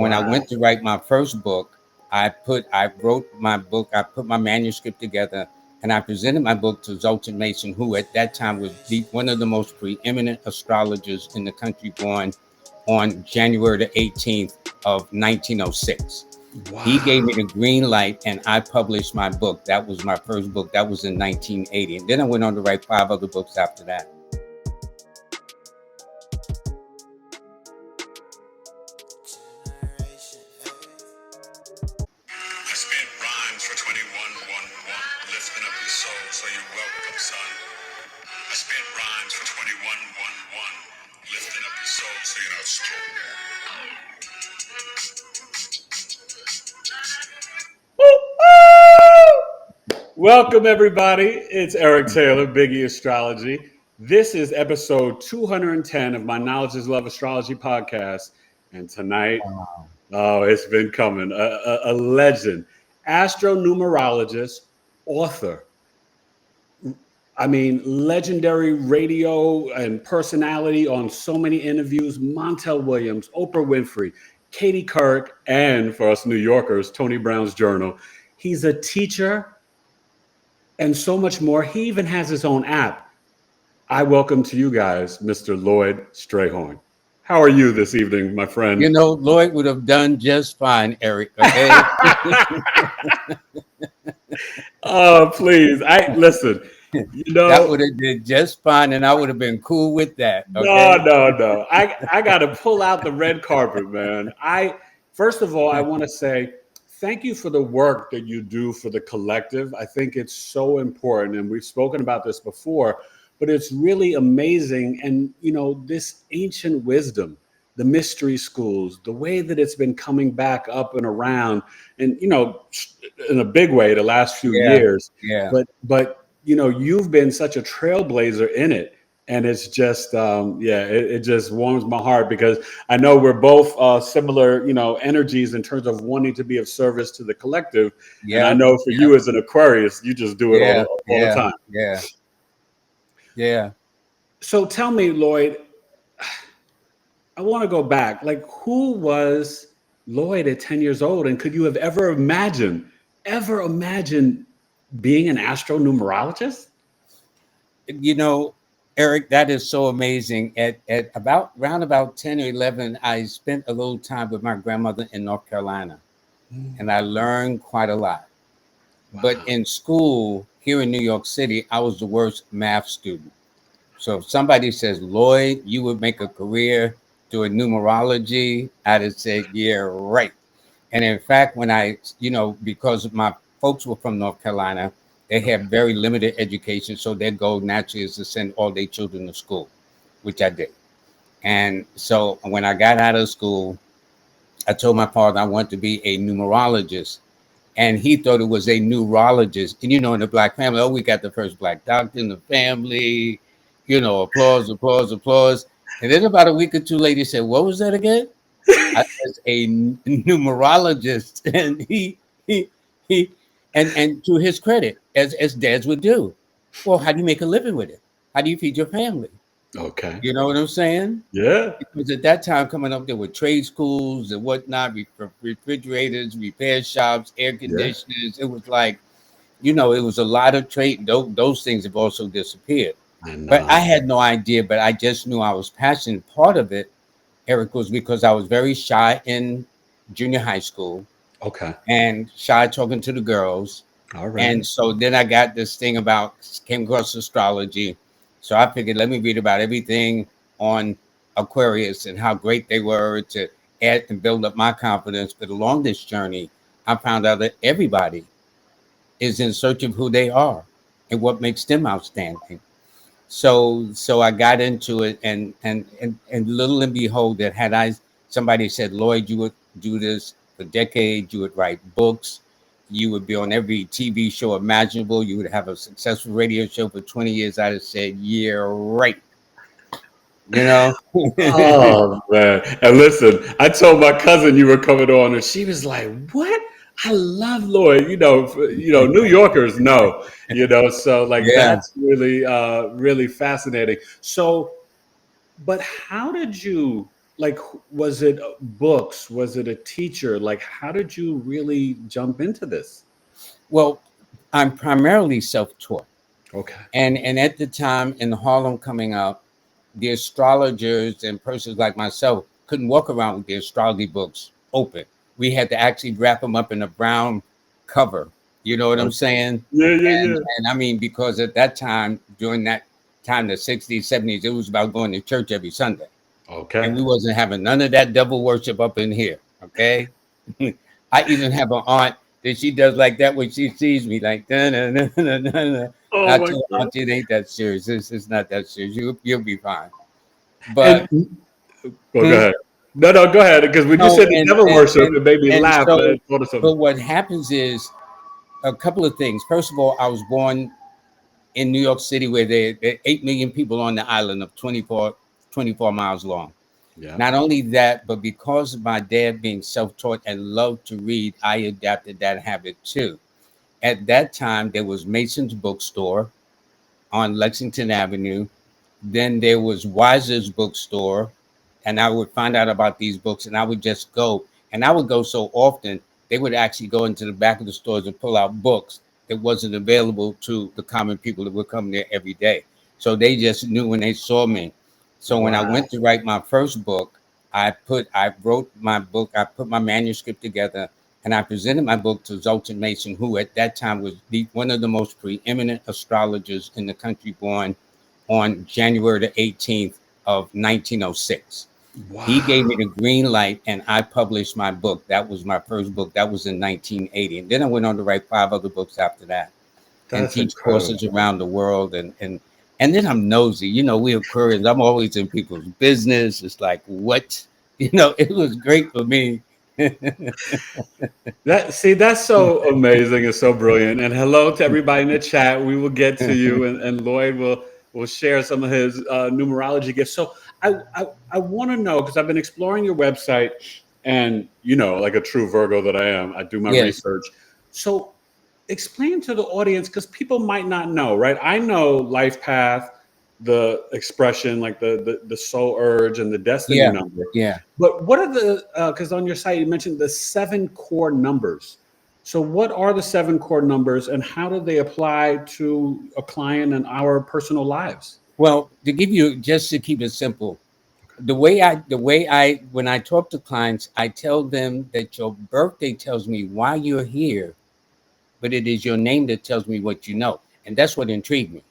When I Wow. went to write my first book, I wrote my book, I put my manuscript together, and I presented my book to Zoltan Mason, who at that time was one of the most preeminent astrologers in the country, born on January the 18th of 1906. He gave me Wow. the green light, and I published my book. That was my first book. That was in 1980. And then I went on to write 5 other books after that. I spit rhymes for 2111, lifting up your soul, so you're welcome, son. I spit rhymes for 2111, lifting up your soul, so you're not strong. Welcome, everybody. It's Eric Taylor, BigEAstrology. This is episode 210 of my Knowledge is Love Astrology podcast. And tonight, oh, it's been coming. A legend, Astro-numerologist, author. I mean, legendary radio and personality on so many interviews. Montell Williams, Oprah Winfrey, Katie Couric, and for us New Yorkers, Tony Brown's Journal. He's a teacher and so much more. He even has his own app. I welcome to you guys, Mr. Lloyd Strayhorn. How are you this evening, my friend? You know, Lloyd would have done just fine, Eric. Okay. Oh, please. Listen. You know, that would have did just fine, and I would have been cool with that. Okay? No. I got to pull out the red carpet, man. First of all, I want to say thank you for the work that you do for the collective. I think it's so important, and we've spoken about this before, but it's really amazing. And, you know, this ancient wisdom, the mystery schools, the way that it's been coming back up and around, and, you know, in a big way the last few years. Yeah. But you know, you've been such a trailblazer in it. And it's just, it just warms my heart, because I know we're both similar, you know, energies in terms of wanting to be of service to the collective. Yeah. And I know for you as an Aquarius, you just do it all the time. Yeah. So tell me, Lloyd, I want to go back. Like, who was Lloyd at 10 years old? And could you have ever imagined being an astro-numerologist? You know, Eric, that is so amazing. At around about 10 or 11, I spent a little time with my grandmother in North Carolina, and I learned quite a lot. Wow. But in school here in New York City, I was the worst math student. So if somebody says, Lloyd, you would make a career doing numerology, I'd have said, yeah, right. And in fact, when I, you know, because my folks were from North Carolina, they have very limited education. So their goal naturally is to send all their children to school, which I did. And so when I got out of school, I told my father I wanted to be a numerologist. And he thought it was a neurologist. And, you know, in the Black family, we got the first Black doctor in the family, you know, applause. And then about a week or two later, he said, what was that again? I was a numerologist. And And to his credit, as dads would do, well, how do you make a living with it? How do you feed your family? Okay. You know what I'm saying? Yeah. Because at that time coming up, there were trade schools and whatnot, refrigerators, repair shops, air conditioners. Yeah. It was like, you know, it was a lot of trade. Those things have also disappeared. But I had no idea, but I just knew I was passionate. Part of it, Eric, was because I was very shy in junior high school. Okay. And shy talking to the girls. All right. And so then I got this thing came across astrology. So I figured, let me read about everything on Aquarius and how great they were to add and build up my confidence. But along this journey, I found out that everybody is in search of who they are and what makes them outstanding. So I got into it, and little and behold, that somebody said, Lloyd, you would do this for decades, you would write books, you would be on every TV show imaginable, you would have a successful radio show for 20 years, I'd have said, yeah, right. You know? Oh, man. And listen, I told my cousin you were coming on, and she was like, what? I love Lloyd. You know, New Yorkers know, you know, so like that's really, really fascinating. So, but how did you, like, was it books? Was it a teacher? Like, how did you really jump into this? Well, I'm primarily self-taught. Okay. And at the time in Harlem coming up, the astrologers and persons like myself couldn't walk around with the astrology books open. We had to actually wrap them up in a brown cover. You know what I'm saying? Yeah, yeah, And yeah. and I mean, because at that time, during that time, the 60s, 70s, it was about going to church every Sunday. And Okay. we wasn't having none of that devil worship up in here. Okay. I even have an aunt that she does like that when she sees me, like, "Dun, dun, dun, dun, dun, dun." Oh I my told God. Auntie, it ain't that serious. It's not that serious. You'll be fine. And But well, go hmm, ahead. No, no, go ahead. Because when you no, said the devil worship, it made me and laugh. But so, I thought of something. but what happens is a couple of things. First of all, I was born in New York City, where there are 8 million people on the island of 24 miles long. Yeah. Not only that, but because of my dad being self-taught and loved to read, I adapted that habit too. At that time, there was Mason's Bookstore on Lexington Avenue. Then there was Weiser's Bookstore, and I would find out about these books, and I would just go. And I would go so often, they would actually go into the back of the stores and pull out books that wasn't available to the common people that would come there every day. So they just knew when they saw me. So when I Wow. went to write my first book, I wrote my book, I put my manuscript together, and I presented my book to Zoltan Mason, who at that time was one of the most preeminent astrologers in the country, born on January the 18th of 1906. He Wow. gave me the green light, and I published my book. That was my first book. That was in 1980. And then I went on to write 5 other books after that and That's teach incredible. courses around the world. And then I'm nosy. You know, we Aquarians, I'm always in people's business. It's like, what? You know, it was great for me. That's so amazing and so brilliant. And hello to everybody in the chat. We will get to you, and Lloyd will share some of his numerology gifts. So I want to know, because I've been exploring your website, and like a true Virgo that I am, I do my Yes. research. So explain to the audience, because people might not know, right? I know life path, the expression, like the soul urge and the destiny Yeah. number. Yeah. But what are the, because on your site you mentioned the 7 core numbers. So what are the 7 core numbers, and how do they apply to a client and our personal lives? Well, to give you, just to keep it simple, when I talk to clients, I tell them that your birthday tells me why you're here, but it is your name that tells me what you know. And that's what intrigued me.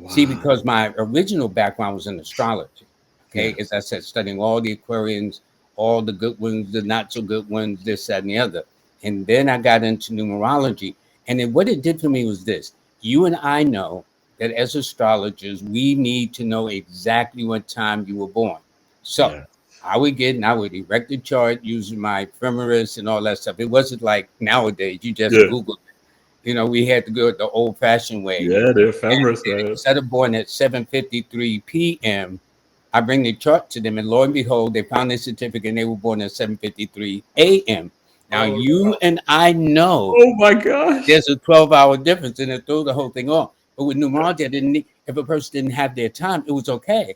See, Wow. because my original background was in astrology. Yeah. Okay. As I said, studying all the Aquarians, all the good ones, the not so good ones, this, that, and the other. And then I got into numerology. And then what it did for me was this: you and I know that as astrologers, we need to know exactly what time you were born. So Yeah. I would erect the chart using my ephemeris and all that stuff. It wasn't like nowadays, you just Yeah. Google. We had to go the old-fashioned way. Yeah, the And ephemeris, man. instead of born at 7:53 p.m., I bring the chart to them, and lo and behold, they found their certificate, and they were born at 7:53 a.m. Now, Oh, you and I know oh my gosh. there's a 12-hour difference, and it threw the whole thing off. But with numerology, I didn't need, if a person didn't have their time, it was okay.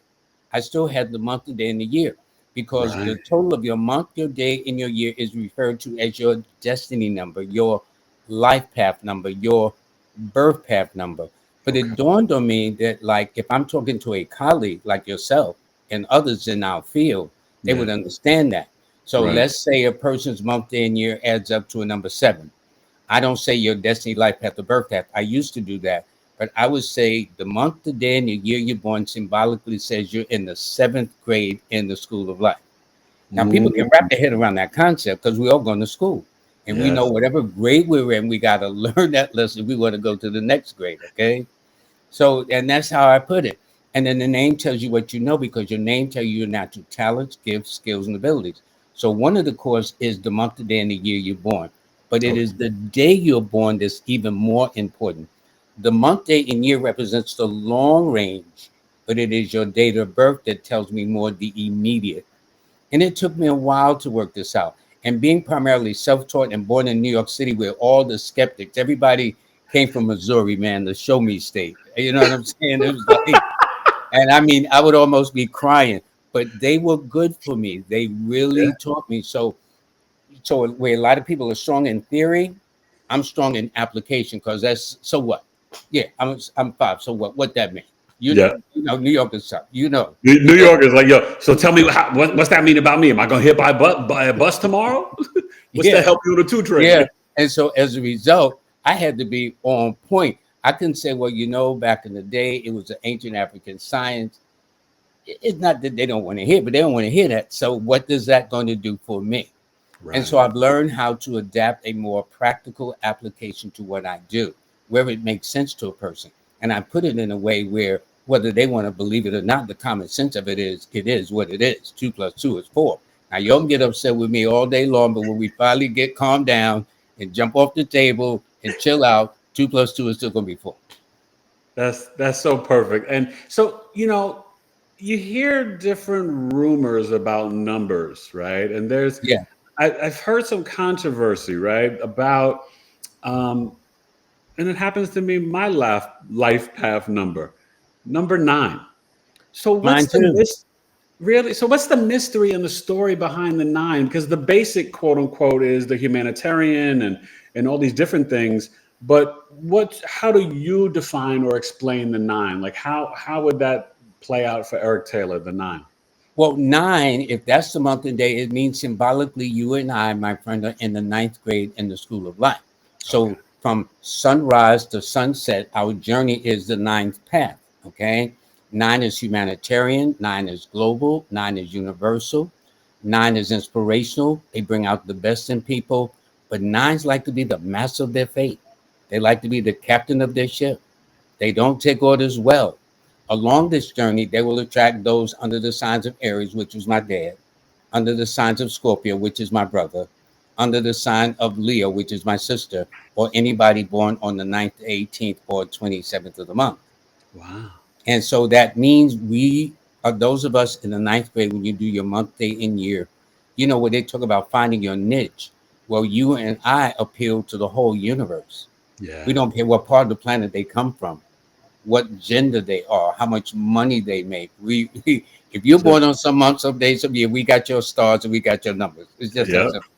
I still had the month, the day, and the year, because Right. the total of your month, your day, and your year is referred to as your destiny number, your life path number, your birth path number. But Okay. it dawned on me that, like, if I'm talking to a colleague like yourself and others in our field, they Yeah. would understand that. So Right. let's say a person's month, day, and year adds up to a number 7. I don't say your destiny, life path, or birth path. I used to do that. But I would say the month, the day, and the year you're born symbolically says you're in the 7th grade in the school of life. Now, people can wrap their head around that concept because we all going to school. And we know Yes. whatever grade we're in, we got to learn that lesson. We want to go to the next grade, okay? So, and that's how I put it. And then the name tells you what you know, because your name tells you your natural talents, gifts, skills, and abilities. So one of the course is the month, the day, and the year you're born. But it Okay. is the day you're born that's even more important. The month, day, and year represents the long range, but it is your date of birth that tells me more the immediate. And it took me a while to work this out. And being primarily self-taught and born in New York City, where all the skeptics, everybody came from Missouri, man, the show me state. You know what I'm saying? It was like, and I mean, I would almost be crying. but they were good for me. They really taught me. So where a lot of people are strong in theory, I'm strong in application because that's so what? Yeah, I'm 5. So what that mean? Yeah. You know, New York is tough. You know, New York is like, yo, so tell me what's that mean about me? Am I gonna hit by a bus tomorrow? What's yeah, that help you with a 2 train? yeah. And so as a result, I had to be on point. I couldn't say, well, you know, back in the day, it was an ancient African science. It's not that they don't want to hear, but they don't want to hear that. So what is that going to do for me? And Right. so I've learned how to adapt a more practical application to what I do, where it makes sense to a person. And I put it in a way where whether they want to believe it or not, the common sense of it is what it is. 2 + 2 is 4. Now you can get upset with me all day long, but when we finally get calmed down and jump off the table and chill out, 2 + 2 is still going to be 4. That's so perfect. And so, you hear different rumors about numbers, right? And Yeah. I've heard some controversy, right, about, and it happens to be my life path number 9. So Mine what's the too. really? So what's the mystery and the story behind the 9? Because the basic quote unquote is the humanitarian and all these different things. But how do you define or explain the 9? Like how would that play out for Eric Taylor, the 9? Well, 9, if that's the month and day, it means symbolically you and I, my friend, are in the 9th grade in the school of life. Okay. So from sunrise to sunset, our journey is the 9th path. Okay. 9 is humanitarian, 9 is global, 9 is universal, 9 is inspirational. They bring out the best in people, but 9s like to be the master of their fate. They like to be the captain of their ship. They don't take orders well. Along this journey, they will attract those under the signs of Aries, which is my dad, under the signs of Scorpio, which is my brother, under the sign of Leo, which is my sister, or anybody born on the 9th, 18th, or 27th of the month. Wow. And so that means we are those of us in the 9th grade, when you do your month, day, and year, you know, where they talk about finding your niche. Well, you and I appeal to the whole universe. We Yeah. don't care what part of the planet they come from, what gender they are, how much money they make. If you're born on some month, some day, some year, we got your stars and we got your numbers. It's just that Yeah. simple.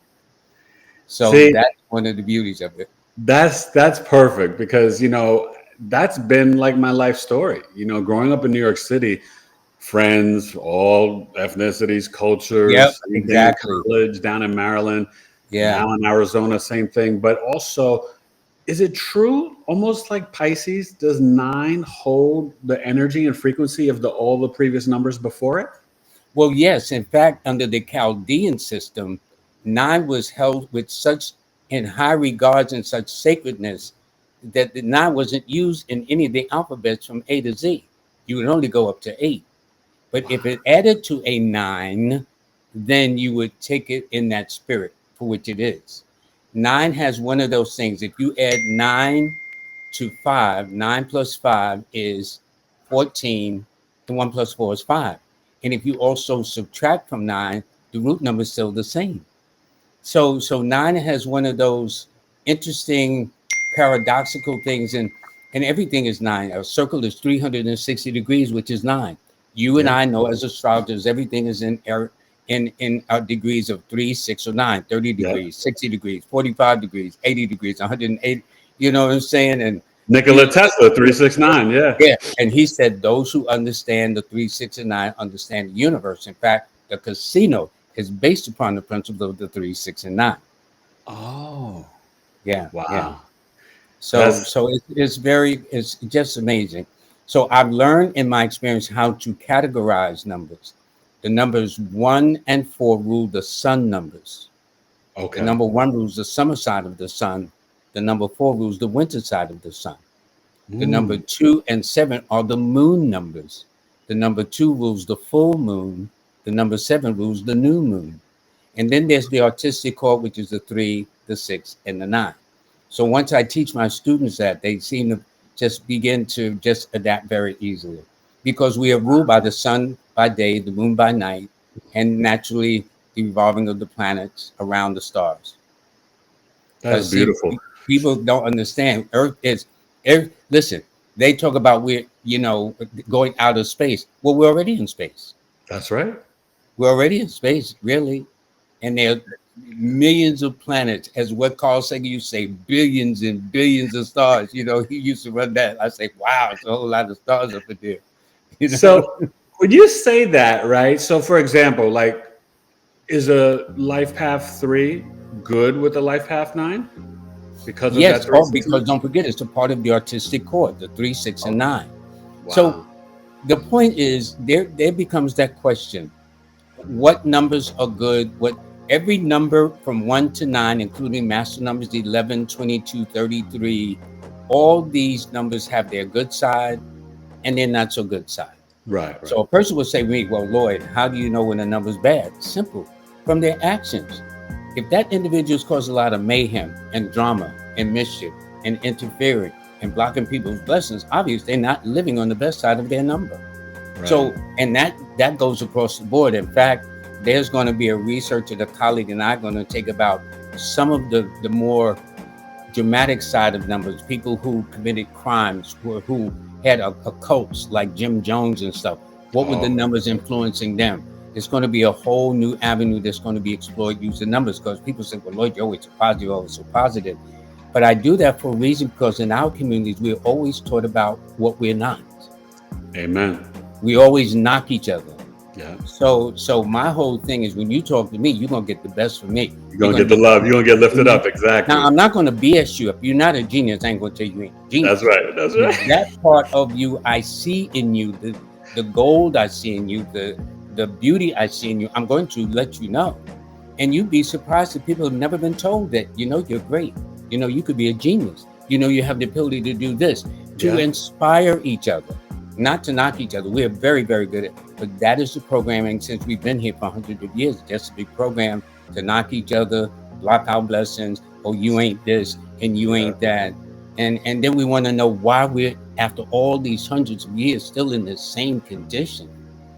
So See, that's one of the beauties of it. that's perfect because that's been like my life story. Growing up in New York City, friends, all ethnicities, Yep, cultures, same thing in exactly. college, down in Maryland, Yeah. now in Arizona, same thing. But also, is it true, almost like Pisces, does 9 hold the energy and frequency of all the previous numbers before it? Well, yes. In fact, under the Chaldean system, 9 was held with such in high regards and such sacredness that the 9 wasn't used in any of the alphabets from A to Z. You would only go up to 8. But if it added to a 9, then you would take it in that spirit for which it is. 9 has one of those things. If you add 9 to 5, 9 plus 5 is 14, and 1 plus 4 is 5. And if you also subtract from 9, the root number is still the same. So 9 has one of those interesting paradoxical things, and everything is 9. A circle is 360 degrees, which is 9. You and Yeah. I know as astrologers, everything is in degrees of 3, 6, or 9, 30 Yeah. degrees, 60 degrees, 45 degrees, 80 degrees, 180. You know what I'm saying? And you Nikola know, Tesla, 369. Yeah. yeah, and he said those who understand the 3, 6, and 9 understand the universe. In fact, the casino is based upon the principle of the 3, 6, and 9. Oh, Yeah, yeah. wow. So That's so it's just amazing. So I've learned in my experience how to categorize numbers. The numbers 1 and 4 rule the sun numbers. The okay. number 1 rules the summer side of the sun. The number 4 rules the winter side of the sun. The number Mm, 2 and 7 are the moon numbers. The number 2 rules the full moon. The number 7 rules the new moon. And then there's the artistic chord, which is the 3, the 6, and the 9. So once I teach my students that, they seem to just begin to just adapt very easily, because we are ruled by the sun by day, the moon by night, and naturally the revolving of the planets around the stars. that's Because see, beautiful. people don't understand. Earth. Listen, they talk about we're going out of space. Well, we're already in space. That's right. We're already in space, really. And there are millions of planets, as what Carl Sagan used to say, billions and billions of stars. He used to run that. I say, wow, it's a whole lot of stars up in there. So when you say that, right? So for example, like, is a life path 3 good with a life path 9 because of that Yes, 3, 6, because don't forget, it's a part of the artistic chord, the 3, 6, and 9. So Wow. the point is, there becomes that question: what numbers are good? What every number from 1 to 9, including master numbers 11, 22, 33, all these numbers have their good side and their not so good side. Right. So a person will say to me, well, Lloyd, how do you know when a number's bad? Simple. From their actions. If that individual's caused a lot of mayhem and drama and mischief and interfering and blocking people's blessings, obviously they're not living on the best side of their number. Right. So, and that goes across the board. In fact, there's going to be a research that a colleague and I are going to take about some of the more dramatic side of numbers, people who committed crimes, who had occults like Jim Jones and stuff. What were the numbers influencing them? It's going to be a whole new avenue that's going to be explored using numbers, because people say, well, Lloyd, you're always so positive, always so positive. But I do that for a reason, because in our communities, we're always taught about what we're not. Amen. We always knock each other. Yeah. So my whole thing is, when you talk to me, you're going to get the best from me. You're going to get the love. You're going to get lifted up. Exactly. Now, I'm not going to BS you. If you're not a genius, I ain't going to tell you you ain't a genius. That's right. That's right. That part of you, I see in you, the gold I see in you, the beauty I see in you, I'm going to let you know. And you'd be surprised that people have never been told that, you're great. You could be a genius. You have the ability to do this, to inspire each other, not to knock each other. We're very, very good at it. But that is the programming since we've been here for hundreds of years. Just to be programmed to knock each other, block our blessings. Oh, you ain't this and you ain't that. And then we want to know why we're, after all these hundreds of years, still in the same condition.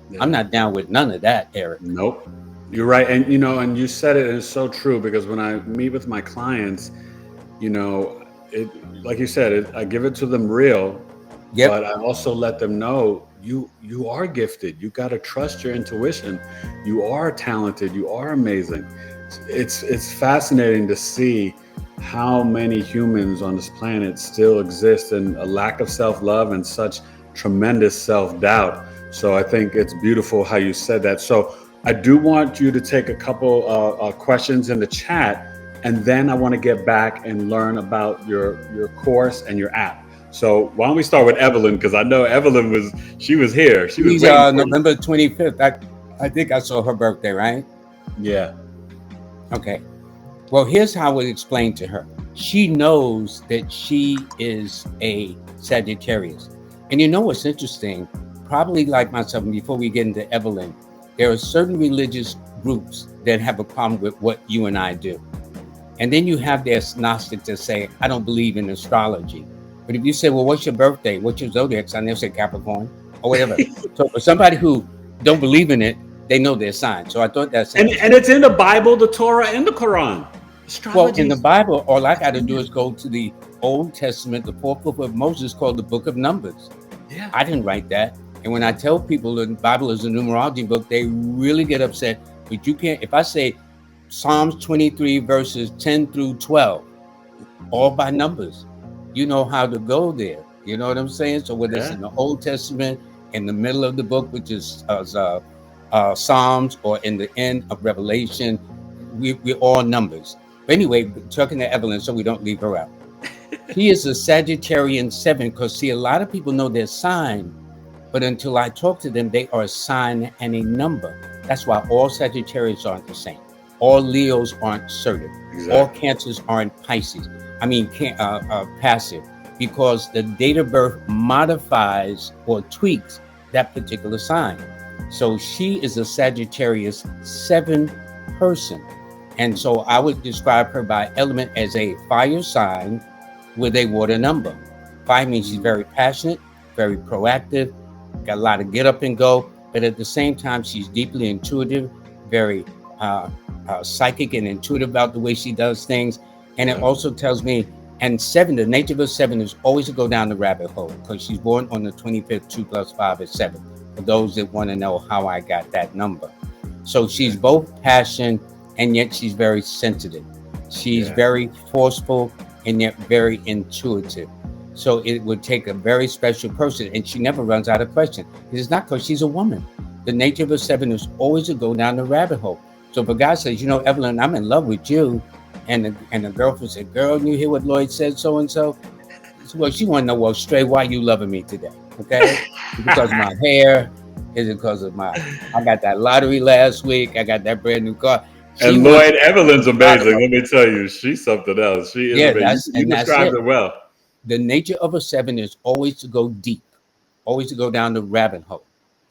Yeah. I'm not down with none of that, Eric. Nope. You're right. And, and you said it, and it's so true, because when I meet with my clients, it, like you said, I give it to them real, but I also let them know you are gifted. You got to trust your intuition. You are talented. You are amazing. It's fascinating to see how many humans on this planet still exist in a lack of self-love and such tremendous self-doubt. So I think it's beautiful how you said that. So I do want you to take a couple questions in the chat, and then I want to get back and learn about your course and your app. So why don't we start with Evelyn, because I know Evelyn was here. She was November 25th. I think I saw her birthday, right? Yeah. Okay. Well, here's how I would explain to her. She knows that she is a Sagittarius. And you know what's interesting? Probably like myself, and before we get into Evelyn, there are certain religious groups that have a problem with what you and I do. And then you have the Gnostics that say, I don't believe in astrology. But if you say, well, what's your birthday? What's your zodiac sign? They'll say Capricorn or whatever. So for somebody who don't believe in it, they know their sign. So I thought that's and it's in the Bible, the Torah, and the Quran. Astrology. Well, in the Bible, all I got to do is go to the Old Testament, the fourth book of Moses, called the Book of Numbers. Yeah. I didn't write that. And when I tell people the Bible is a numerology book, they really get upset. But you can't, if I say Psalms 23 verses 10 through 12, all by numbers, you know how to go there. You know what I'm saying? So whether it's in the Old Testament, in the middle of the book, which is Psalms, or in the end of Revelation, we're all numbers. But anyway, talking to Evelyn, so we don't leave her out. He is a Sagittarian 7, because see, a lot of people know their sign, but until I talk to them, they are a sign and a number. That's why all Sagittarius aren't the same. All Leos aren't assertive. Exactly. All Cancers aren't Pisces. Passive, because the date of birth modifies or tweaks that particular sign. So she is a Sagittarius 7 person. And so I would describe her by element as a fire sign with a water number. Fire means she's very passionate, very proactive, got a lot of get up and go, but at the same time, she's deeply intuitive, very psychic and intuitive about the way she does things. And it also tells me, and 7, the nature of a 7 is always to go down the rabbit hole, because she's born on the 25th, 2 + 5 is 7. for those that want to know how I got that number. So she's both passion and yet she's very sensitive. She's very forceful and yet very intuitive. So it would take a very special person, and she never runs out of questions. It's not because she's a woman. The nature of a 7 is always to go down the rabbit hole. So if a guy says, you know, Evelyn, I'm in love with you, and the girlfriend said, girl, you hear what Lloyd said, so and so? Well, she want to know, well, Stray, why you loving me today? Okay, because of my hair. Is it because of I got that lottery last week? I got that brand new car. And Lloyd, Evelyn's amazing. Let me tell you, she's something else. She is amazing. You described it well. The nature of a 7 is always to go deep, always to go down the rabbit hole.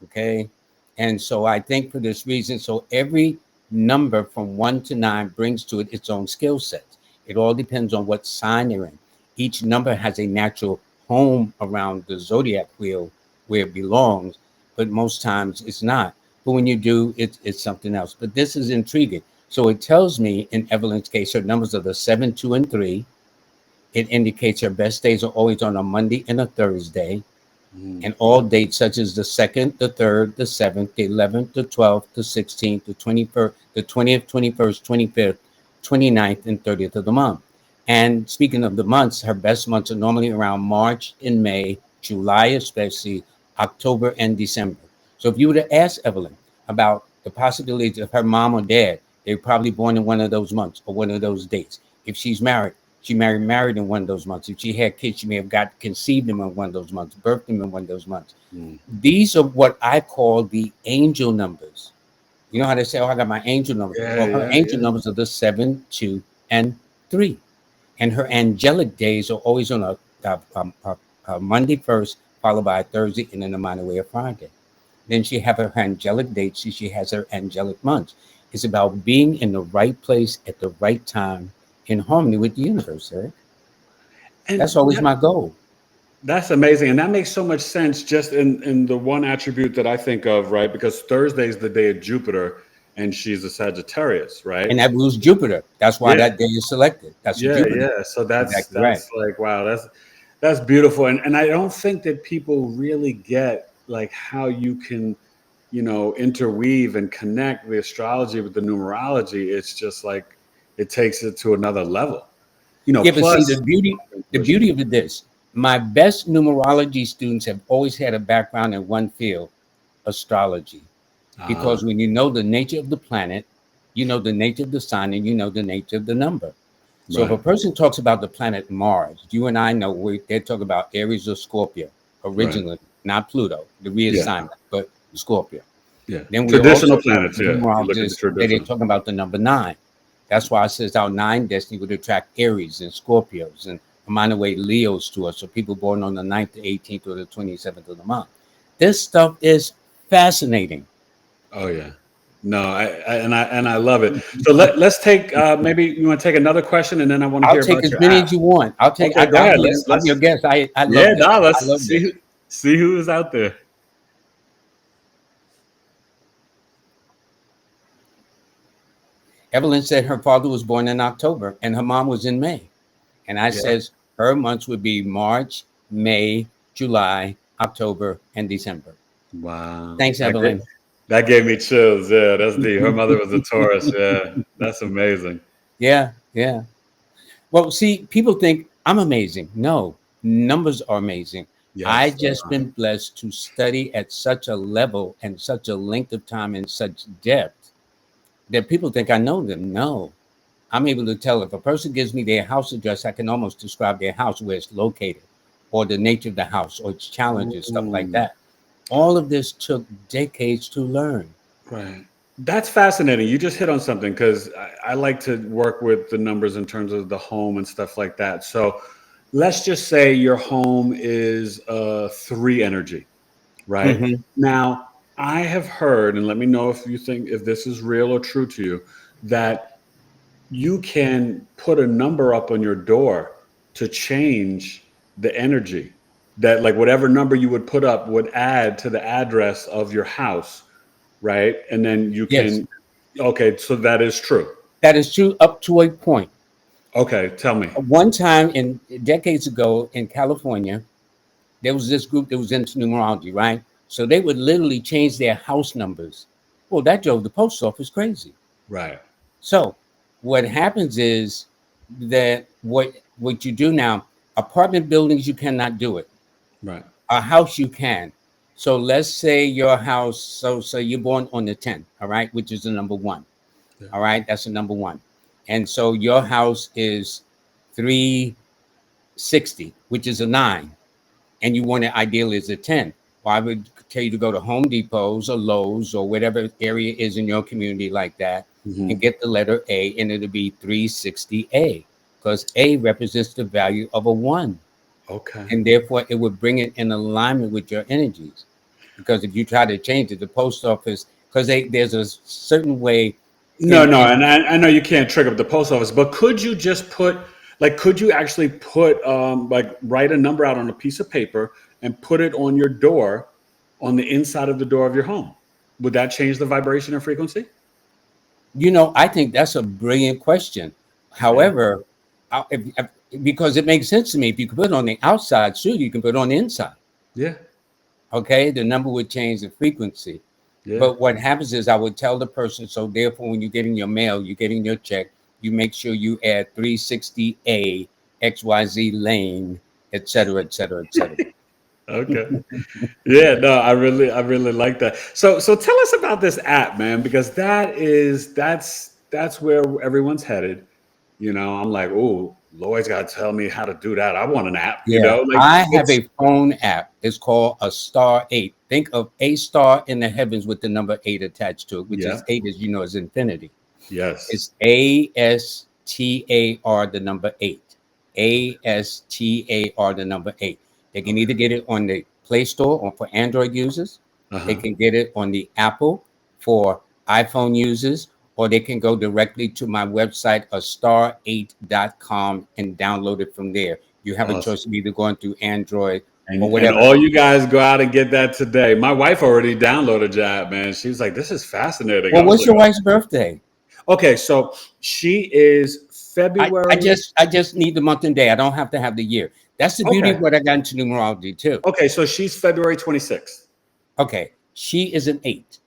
Okay. And so I think for this reason, so every number from 1 to 9 brings to it its own skill sets. It all depends on what sign you're in. Each number has a natural home around the zodiac wheel where it belongs, but most times it's not. But when you do, it's something else. But this is intriguing. So it tells me in Evelyn's case, her numbers are the 7, 2, and 3. It indicates her best days are always on a Monday and a Thursday. And all dates such as the 2nd, the 3rd, the 7th, the 11th, the 12th, the 16th, the 21st, the 20th, 21st, 25th, 29th, and 30th of the month. And speaking of the months, her best months are normally around March and May, July especially, October and December. So if you were to ask Evelyn about the possibilities of her mom or dad, they were probably born in one of those months or one of those dates. If she's married, she married in one of those months. If she had kids, she may have got conceived in one of those months, birthed them in one of those months. These are what I call the angel numbers. You know how they say, oh, I got my angel numbers. Her angel numbers are the 7, 2, and 3. And her angelic days are always on a Monday first, followed by a Thursday, and then a minor way of Friday. Then she have her angelic dates. She has her angelic months. It's about being in the right place at the right time in harmony with the universe, Eric. And that's always my goal. That's amazing. And that makes so much sense just in the one attribute that I think of, right? Because Thursday is the day of Jupiter and she's a Sagittarius, right? And that rules Jupiter. That's why that day is selected. That's Jupiter. Yeah. So that's like, wow, that's beautiful. And I don't think that people really get like how you can, you know, interweave and connect the astrology with the numerology. It's just like, it takes it to another level, you know. Plus, see, the beauty of this, my best numerology students have always had a background in one field, astrology, because when you know the nature of the planet, you know the nature of the sign, and you know the nature of the number. So if a person talks about the planet Mars, you and I know they're talking about Aries or Scorpio originally, not Pluto, the reassignment, but Scorpio. Yeah, then traditional planets. They're talking about the number 9. That's why it says our 9 destiny would attract Aries and Scorpios and a minor way Leos to us. So people born on the 9th, the 18th, or the 27th of the month. This stuff is fascinating. Oh yeah, no, I love it. So let's take maybe you want to take another question, and then I want to hear about your I'll take as many as you want. I'll take. Okay, go ahead. I'm your guest. I love let's see who's out there. Evelyn said her father was born in October and her mom was in May. And I says her months would be March, May, July, October, and December. Wow. Thanks, Evelyn. That gave me chills. Yeah, that's deep. Her mother was a Taurus. Yeah, that's amazing. Yeah. Well, see, people think I'm amazing. No, numbers are amazing. Yes, I just been blessed to study at such a level and such a length of time and such depth that people think I know them. No, I'm able to tell if a person gives me their house address, I can almost describe their house, where it's located, or the nature of the house, or its challenges, stuff like that. All of this took decades to learn. Right. That's fascinating. You just hit on something, because I like to work with the numbers in terms of the home and stuff like that. So let's just say your home is a 3 energy, right? Mm-hmm. Now, I have heard, and let me know if you think if this is real or true to you, that you can put a number up on your door to change the energy. That like whatever number you would put up would add to the address of your house, right? And then you can, okay, so that is true. That is true up to a point. Okay, tell me. One time decades ago in California, there was this group that was into numerology, right? So they would literally change their house numbers. Well, that drove the post office crazy. Right. So what happens is that what you do now, apartment buildings, you cannot do it. Right. A house you can. So let's say your house, so you're born on the 10th, all right, which is the number 1. Yeah. All right, that's the number 1. And so your house is 360, which is a 9. And you want it ideally as a 10. Well, I would tell you to go to Home Depots or Lowe's or whatever area is in your community like that, and get the letter A, and it'll be 360A, because A represents the value of a 1. Okay. And therefore it would bring it in alignment with your energies. Because if you try to change it, the post office, because there's a certain way. No, and I know you can't trick up the post office, but could you just could you actually put write a number out on a piece of paper and put it on your door, on the inside of the door of your home? Would that change the vibration and frequency? I think that's a brilliant question. However, because it makes sense to me. If you can put it on the outside, sure, you can put it on the inside. Yeah. Okay, the number would change the frequency. Yeah. But what happens is I would tell the person, so therefore when you're getting your mail, you're getting your check, you make sure you add 360A, XYZ Lane, et cetera, et cetera, et cetera. Okay. Yeah, no, I really like that. So tell us about this app, man, because that's where everyone's headed. I'm like, oh, Lloyd's got to tell me how to do that. I want an app. Yeah, I have a phone app. It's called a star 8. Think of a star in the heavens with the number 8 attached to it, which is 8, as you know, is infinity. Yes. It's ASTAR, the number 8. ASTAR, the number 8. They can either get it on the Play Store or for Android users. They can get it on the Apple for iPhone users, or they can go directly to my website, astar8.com, and download it from there. You have a choice of either going through Android or whatever. And all you guys go out and get that today. My wife already downloaded your app, man. She was like, this is fascinating. Well, what's your wife's birthday? Okay, so she is February. I just need the month and day. I don't have to have the year. That's the beauty of what I got into numerology too. Okay, so she's February 26th. Okay, she is an 8.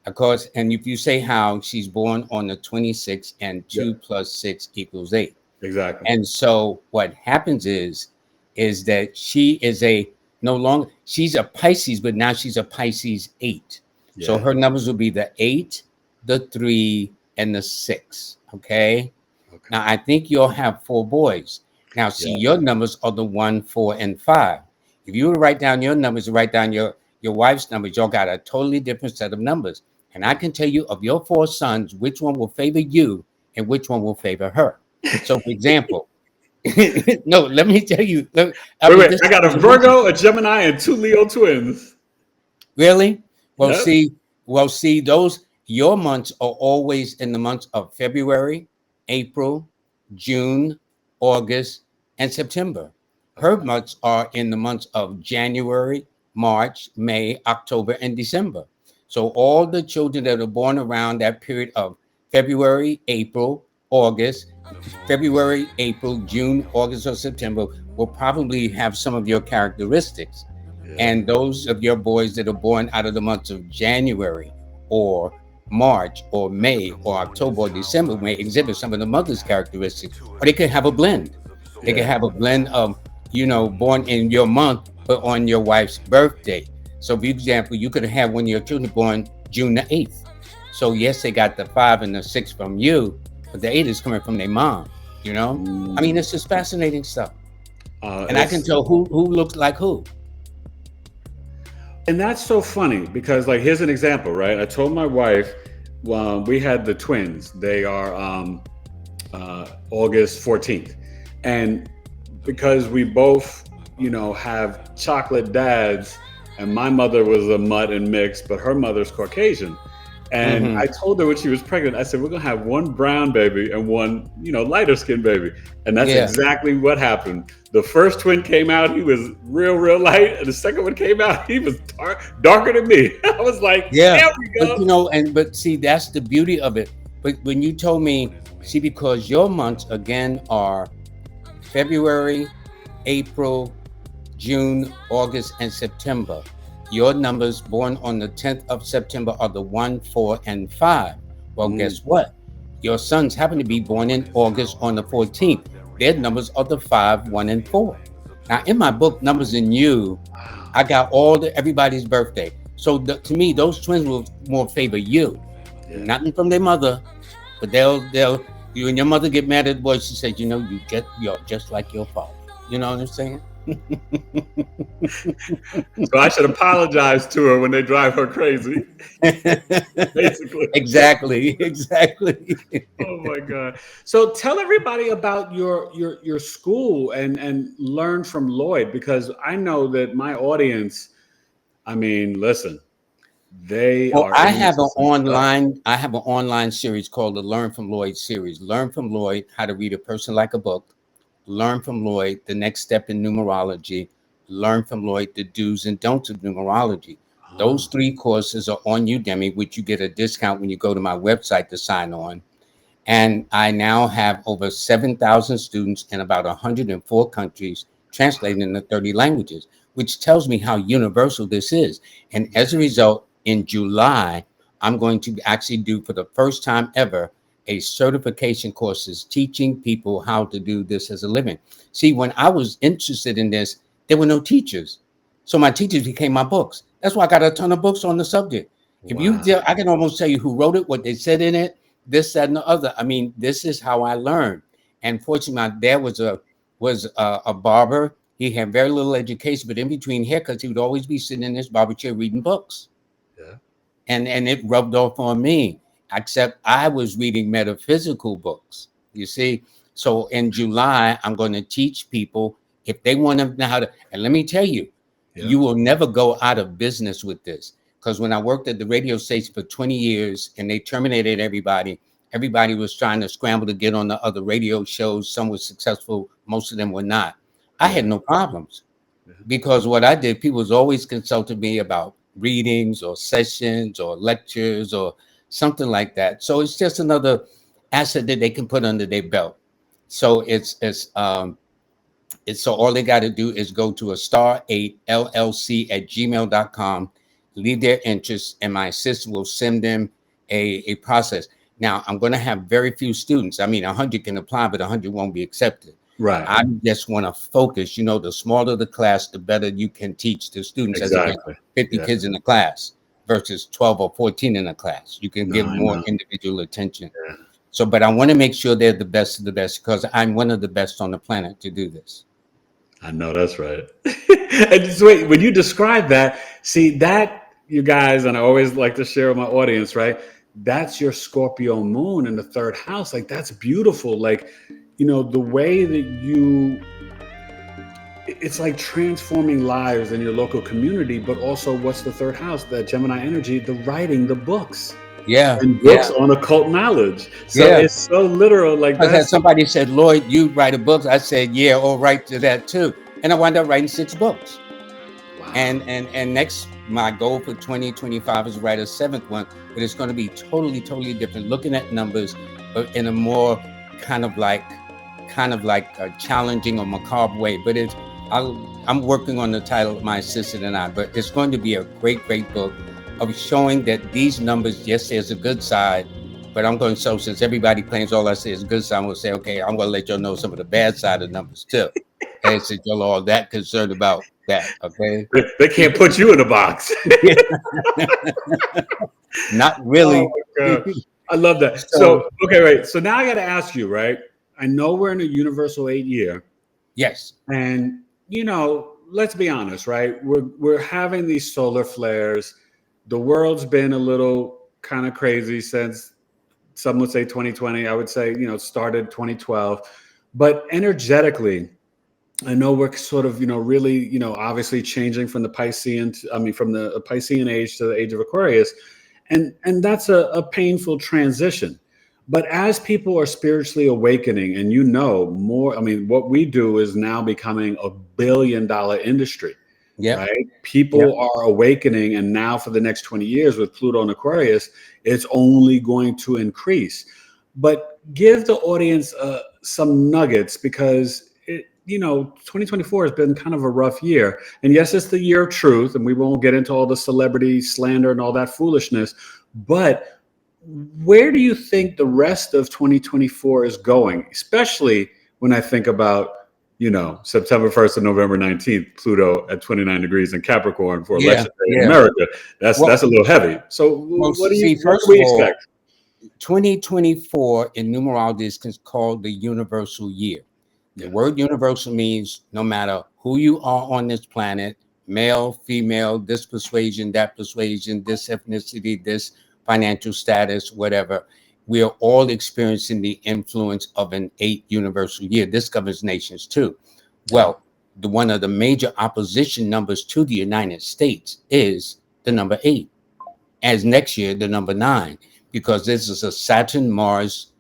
Of course, and if you say how, she's born on the 26th, and 2 plus 6 equals 8. Exactly. And so what happens is that she is she's a Pisces, but now she's a Pisces 8. Yeah. So her numbers will be the 8, the 3, and the 6. Okay. Now I think you'll have 4 boys. Now see, your numbers are the 1, 4, and 5. If you were to write down your numbers, write down your wife's numbers, y'all got a totally different set of numbers. And I can tell you of your 4 sons, which one will favor you and which one will favor her. So, for example, no, let me tell you. Wait, I got a Virgo, a Gemini, and 2 Leo twins. Really? Well, see, your months are always in the months of February, April, June, August, and September. Her months are in the months of January, March, May, October, and December. So all the children that are born around that period of February, April, August, February, April, June, August, or September will probably have some of your characteristics. And those of your boys that are born out of the months of January or March or May or October or December may exhibit some of the mother's characteristics, or they could have a blend. They could have a blend of, born in your month, but on your wife's birthday. So, for example, you could have one of your children born June the 8th. So, yes, they got the 5 and the 6 from you, but the 8 is coming from their mom, I mean, it's just fascinating stuff. And I can tell who looks like who. And that's so funny because, here's an example, right? I told my wife, we had the twins. They are August 14th. And because we both, have chocolate dads, and my mother was a mutt and mixed, but her mother's Caucasian. And I told her when she was pregnant, I said, we're going to have one brown baby and one, lighter skinned baby. And that's exactly what happened. The first twin came out, he was real light. And the second one came out, he was darker than me. I was like, there we go. But see, that's the beauty of it. But when you told me, because your months again are February, April, June, August, and September. your numbers born on the 10th of September are the 1, 4, and 5. Well, guess what? Your sons happen to be born in August on the 14th. Their numbers are the 5, 1, and 4. Now, in my book, Numbers in You, I got everybody's birthday. So to me, those twins will more favor you. Yeah. Nothing from their mother, but you and your mother get mad at the boy. She said, you're just like your father. You know what I'm saying? So I should apologize to her when they drive her crazy. Basically. Exactly. Oh my God. So tell everybody about your school and learn from Lloyd, because I know that my audience, I mean, listen, they Well, are I into have an some stuff. online series called the Learn from Lloyd series. Learn from Lloyd, how to read a person like a book. Learn from Lloyd, the next step in numerology. Learn from Lloyd, the do's and don'ts of numerology. Those 3 courses are on Udemy, which you get a discount when you go to my website to sign on. And I now have over 7,000 students in about 104 countries, translated into 30 languages, which tells me how universal this is. And as a result, in July, I'm going to actually do, for the first time ever, a certification courses teaching people how to do this as a living. See, when I was interested in this, there were no teachers. So my teachers became my books. That's why I got a ton of books on the subject. I can almost tell you who wrote it, what they said in it, this, that, and the other. I mean, this is how I learned. And fortunately, my dad was a barber. He had very little education, but in between haircuts, he would always be sitting in his barber chair reading books. Yeah. And it rubbed off on me, except I was reading metaphysical books, you see. So in July, I'm going to teach people, if they want to know how to, and let me tell you, you will never go out of business with this. Because when I worked at the radio station for 20 years and they terminated everybody was trying to scramble to get on the other radio shows. Some were successful, most of them were not. I had no problems, because what I did, people was always consulting me about readings or sessions or lectures or something like that. So it's just another asset that they can put under their belt. So so all they got to do is go to a star8llc@gmail.com, leave their interest, and my assistant will send them a process. Now, I'm going to have very few students. I mean, 100 can apply, but 100 won't be accepted. Right. I just want to focus. The smaller the class, the better you can teach the students. Exactly. As against 50 kids in the class versus 12 or 14 in a class. You can give more individual attention. Yeah. So, but I want to make sure they're the best of the best, because I'm one of the best on the planet to do this. I know that's right. And just wait, when you describe that, see that, you guys, and I always like to share with my audience, right? That's your Scorpio moon in the 3rd house. Like, that's beautiful. Like, the way that it's like transforming lives in your local community, but also what's the 3rd house, that Gemini energy, the writing, the books. Yeah. And books on occult knowledge. So it's so literal. Like that. Somebody said, Lloyd, you write a book. I said, yeah, I'll write to that too. And I wound up writing 6 books. Wow. And next, my goal for 2025 is to write a 7th one, but it's going to be totally, totally different, looking at numbers, but in a more kind of like a challenging or macabre way. But I'm working on the title, my assistant and I, but it's going to be a great, great book of showing that these numbers, yes, there's a good side, but I'm going to show, since everybody claims all I say is good side, I'm going to say, okay, I'm going to let y'all know some of the bad side of numbers too. Okay, since y'all all that concerned about that, okay? They can't put you in a box. Not really. Oh, I love that. So, okay, right. So now I got to ask you, right? I know we're in a universal 8 year. Yes. And, let's be honest, right? We're having these solar flares. The world's been a little kind of crazy since, some would say 2020. I would say, started 2012. But energetically, I know we're sort of, really, obviously changing from the Piscean age to the age of Aquarius. And that's a painful transition. But as people are spiritually awakening, and more, what we do is now becoming a $1 billion industry. Yeah. Right. People are awakening. And now for the next 20 years with Pluto and Aquarius, it's only going to increase. But give the audience some nuggets, because 2024 has been kind of a rough year. And yes, it's the year of truth, and we won't get into all the celebrity slander and all that foolishness. But where do you think the rest of 2024 is going, especially when I think about, September 1st to November 19th, Pluto at 29 degrees in Capricorn for election day in America? That's a little heavy. So what do we expect? 2024 in numerology is called the universal year. The word universal means no matter who you are on this planet, male, female, this persuasion, that persuasion, this ethnicity, this financial status, whatever, we are all experiencing the influence of an 8 universal year. This governs nations too. Well, one of the major opposition numbers to the United States is the number 8, as next year, the number 9, because this is a Saturn-Mars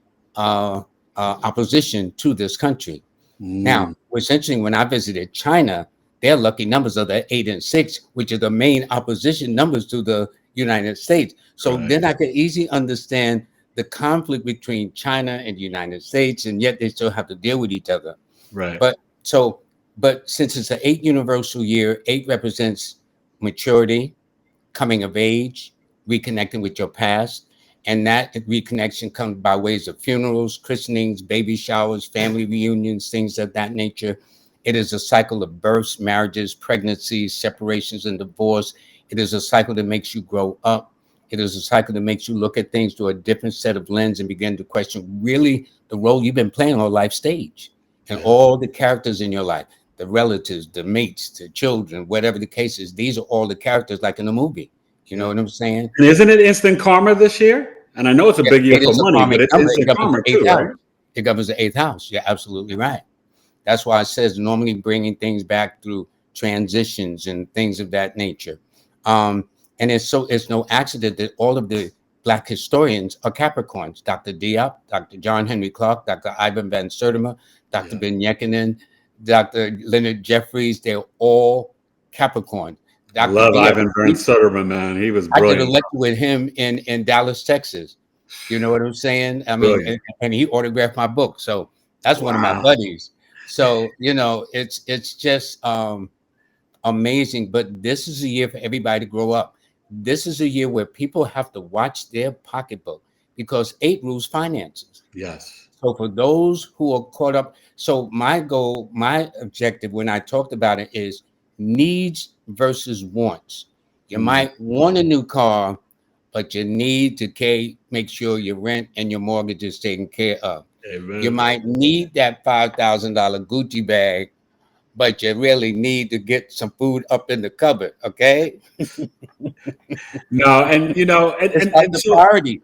opposition to this country. Now, what's interesting, when I visited China, their lucky numbers are the 8 and 6, which are the main opposition numbers to the United States. So then I could easily understand the conflict between China and the United States, and yet they still have to deal with each other. Right. But since it's an 8 universal year, 8 represents maturity, coming of age, reconnecting with your past. And that reconnection comes by ways of funerals, christenings, baby showers, family reunions, things of that nature. It is a cycle of births, marriages, pregnancies, separations, and divorce. It is a cycle that makes you grow up. It is a cycle that makes you look at things through a different set of lens and begin to question really the role you've been playing on life stage and all the characters in your life, the relatives, the mates, the children, whatever the case is. These are all the characters like in a movie. You know what I'm saying? And isn't it instant karma this year? And I know it's a big year for money, but it's instant karma too, right? It governs the 8th house. You're absolutely right. That's why it says normally bringing things back through transitions and things of that nature. And it's no accident that all of the Black historians are Capricorns. Dr. Diop, Dr. John Henry Clark, Dr. Ivan Van Sertima, Dr. Ben Yekinen, Dr. Leonard Jeffries, they're all Capricorn. I love Ivan Van Sertima, man. He was brilliant. I did a lecture with him in Dallas, Texas. You know what I'm saying? I mean, and he autographed my book. So that's one of my buddies. So, it's just amazing. But this is a year for everybody to grow up. This is a year where people have to watch their pocketbook because 8 rules finances. Yes. So for those who are caught up, so my goal, my objective when I talked about it is needs versus wants. You might want a new car, but you need to make sure your rent and your mortgage is taken care of. Amen. You might need that $5,000 Gucci bag, but you really need to get some food up in the cupboard, okay? No, and the priority.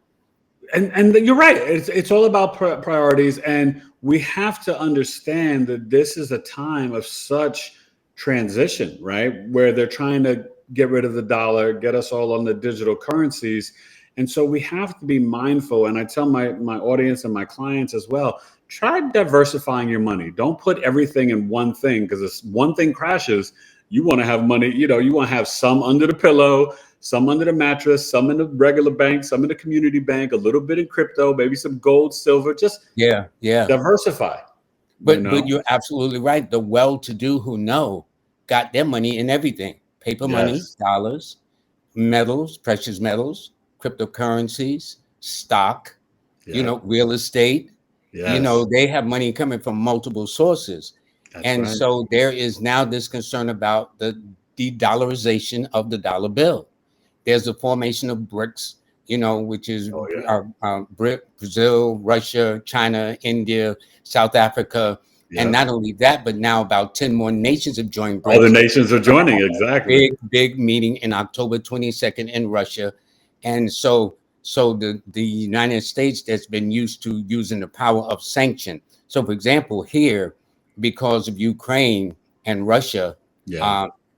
And you're right. It's all about priorities, and we have to understand that this is a time of such transition, right? Where they're trying to get rid of the dollar, get us all on the digital currencies. And so we have to be mindful. And I tell my audience and my clients as well, try diversifying your money. Don't put everything in one thing, because if one thing crashes, you want to have money, you want to have some under the pillow, some under the mattress, some in the regular bank, some in the community bank, a little bit in crypto, maybe some gold, silver, just diversify. But you're absolutely right. The well-to-do who know got their money in everything. Paper money, dollars, metals, precious metals, cryptocurrencies, stock, real estate. They have money coming from multiple sources. So there is now this concern about the de-dollarization of the dollar bill. There's the formation of BRICS, which is Brazil, Russia, China, India, South Africa. And not only that, but now about 10 more nations have joined BRICS. Other nations are joining, exactly. Big meeting in October 22nd in Russia. And so the United States that's been used to using the power of sanction. So, for example, here, because of Ukraine and Russia,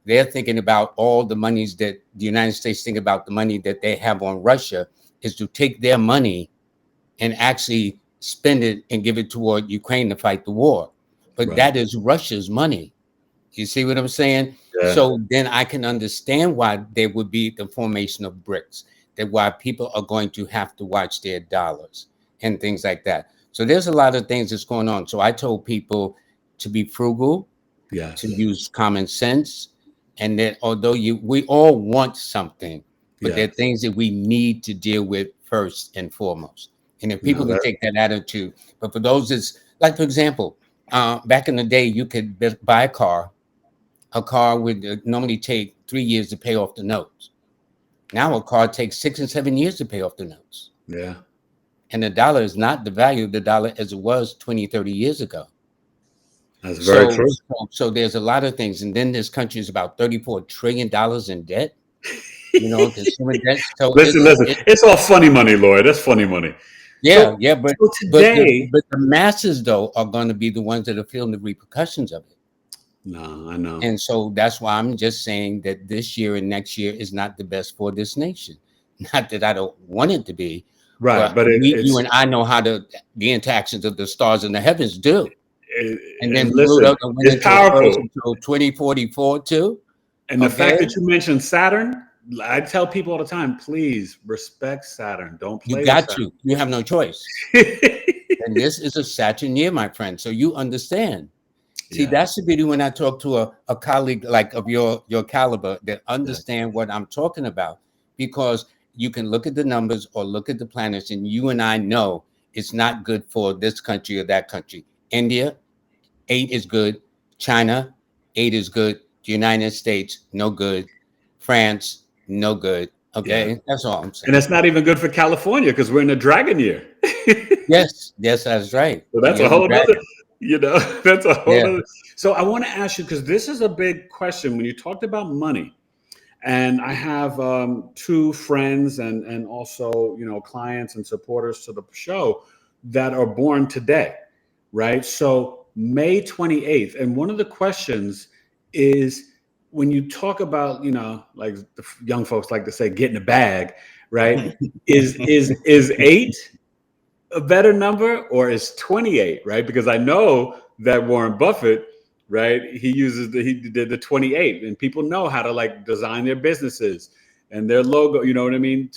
they're thinking about all the monies that the United States think about the money that they have on Russia is to take their money and actually spend it and give it toward Ukraine to fight the war. But that is Russia's money. You see what I'm saying? Yeah. So then I can understand why there would be the formation of BRICS, that why people are going to have to watch their dollars and things like that. So there's a lot of things that's going on. So I told people to be frugal, Yes. to use common sense, and that although we all want something, but there are things that we need to deal with first and foremost. And if people can take that attitude, but for those that's like, for example, back in the day, you could buy a car. A car would normally take 3 years to pay off the notes. Now a car takes 6 and 7 years to pay off the notes. Yeah. And the dollar is not the value of the dollar as it was 20, 30 years ago. That's very true. So there's a lot of things. And then this country is about $34 trillion in debt. You know, consumer debt. So listen. It's all funny money, Lloyd. That's funny money. Yeah, so, but so today, but the masses though are going to be the ones that are feeling the repercussions of it. No, I know. And so that's why I'm just saying that this year and next year is not the best for this nation. Not that I don't want it to be, right? But you and I know how the interactions of the stars in the heavens do. And then listen, Pluto went into Aquarius until 2044 too. And the fact that you mentioned Saturn, I tell people all the time, please respect Saturn. Don't play. You got to. You have no choice. And this is a Saturn year, my friend. So you understand. See, that's the beauty when I talk to a colleague like of your caliber that understand what I'm talking about, because you can look at the numbers or look at the planets, and you and I know it's not good for this country or that country. India, 8 is good. China, 8 is good. The United States, no good. France, no good. Okay, that's all I'm saying. And it's not even good for California because we're in a dragon year. yes, that's right. So that's a whole other, that's a whole other. So I want to ask you, because this is a big question when you talked about money. And I have 2 friends and also, clients and supporters to the show that are born today, right? So May 28th. And one of the questions is, when you talk about, like the young folks like to say, get in the bag, right? is 8 a better number, or is 28, right? Because I know that Warren Buffett, right, he did the 28, and people know how to like design their businesses and their logo, you know what I mean?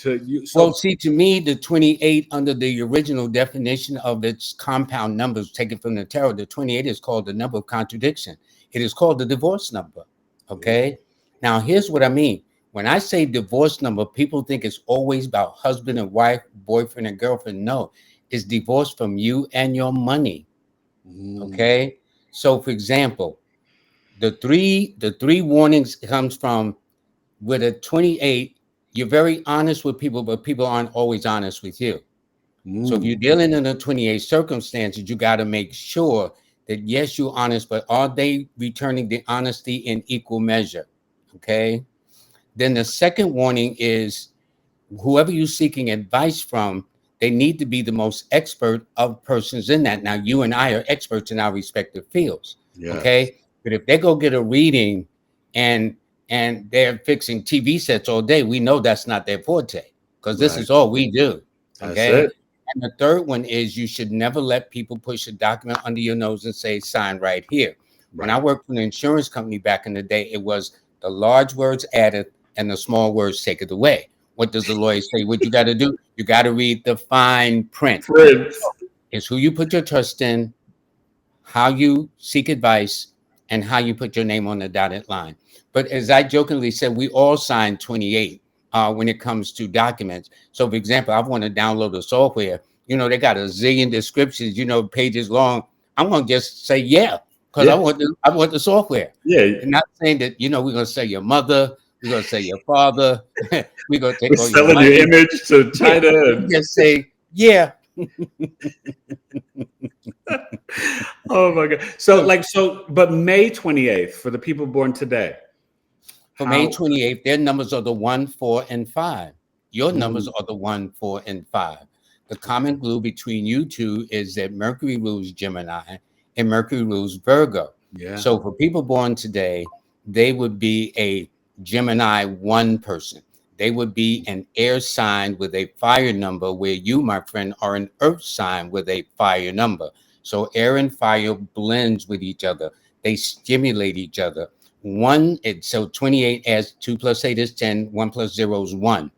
Well, see, to me, the 28 under the original definition of its compound numbers taken from the tarot, the 28 is called the number of contradiction. It is called the divorce number. Okay. Now, here's what I mean. When I say divorce number, people think it's always about husband and wife, boyfriend and girlfriend. No, it's divorce from you and your money. Okay. So, for example, the three warnings comes from with a 28. You're very honest with people, but people aren't always honest with you. So if you're dealing in a 28 circumstances, you got to make sure that yes, you're honest, but are they returning the honesty in equal measure? Okay. Then the second warning is whoever you're seeking advice from, they need to be the most expert of persons in that. Now, you and I are experts in our respective fields. Okay. But if they go get a reading and they're fixing TV sets all day, we know that's not their forte, because this is all we do. Okay. And the third one is you should never let people push a document under your nose and say, sign right here. When I worked for an insurance company back in the day, it was the large words added and the small words take it away. What does the lawyer say? What you got to do? You got to read the fine print. It's who you put your trust in, how you seek advice, and how you put your name on the dotted line. But as I jokingly said, we all sign 28 when it comes to documents. So, for example, I want to download the software. They got a zillion descriptions, pages long. I'm going to just say, because I want the software. And not saying that, we're going to say your mother, we're going to say your father, we're going to take all selling your image to China. And just say, oh my God. But May 28th for the people born today. For May 28th, their numbers are the 1, 4, and 5. Your numbers are the 1, 4, and 5. The common glue between you two is that Mercury rules Gemini and Mercury rules Virgo. So for people born today, they would be a Gemini 1 person. They would be an air sign with a fire number, where you, my friend, are an earth sign with a fire number. So air and fire blends with each other. They stimulate each other. So 28 as 2 plus 8 is 10, 1 plus 0 is 1.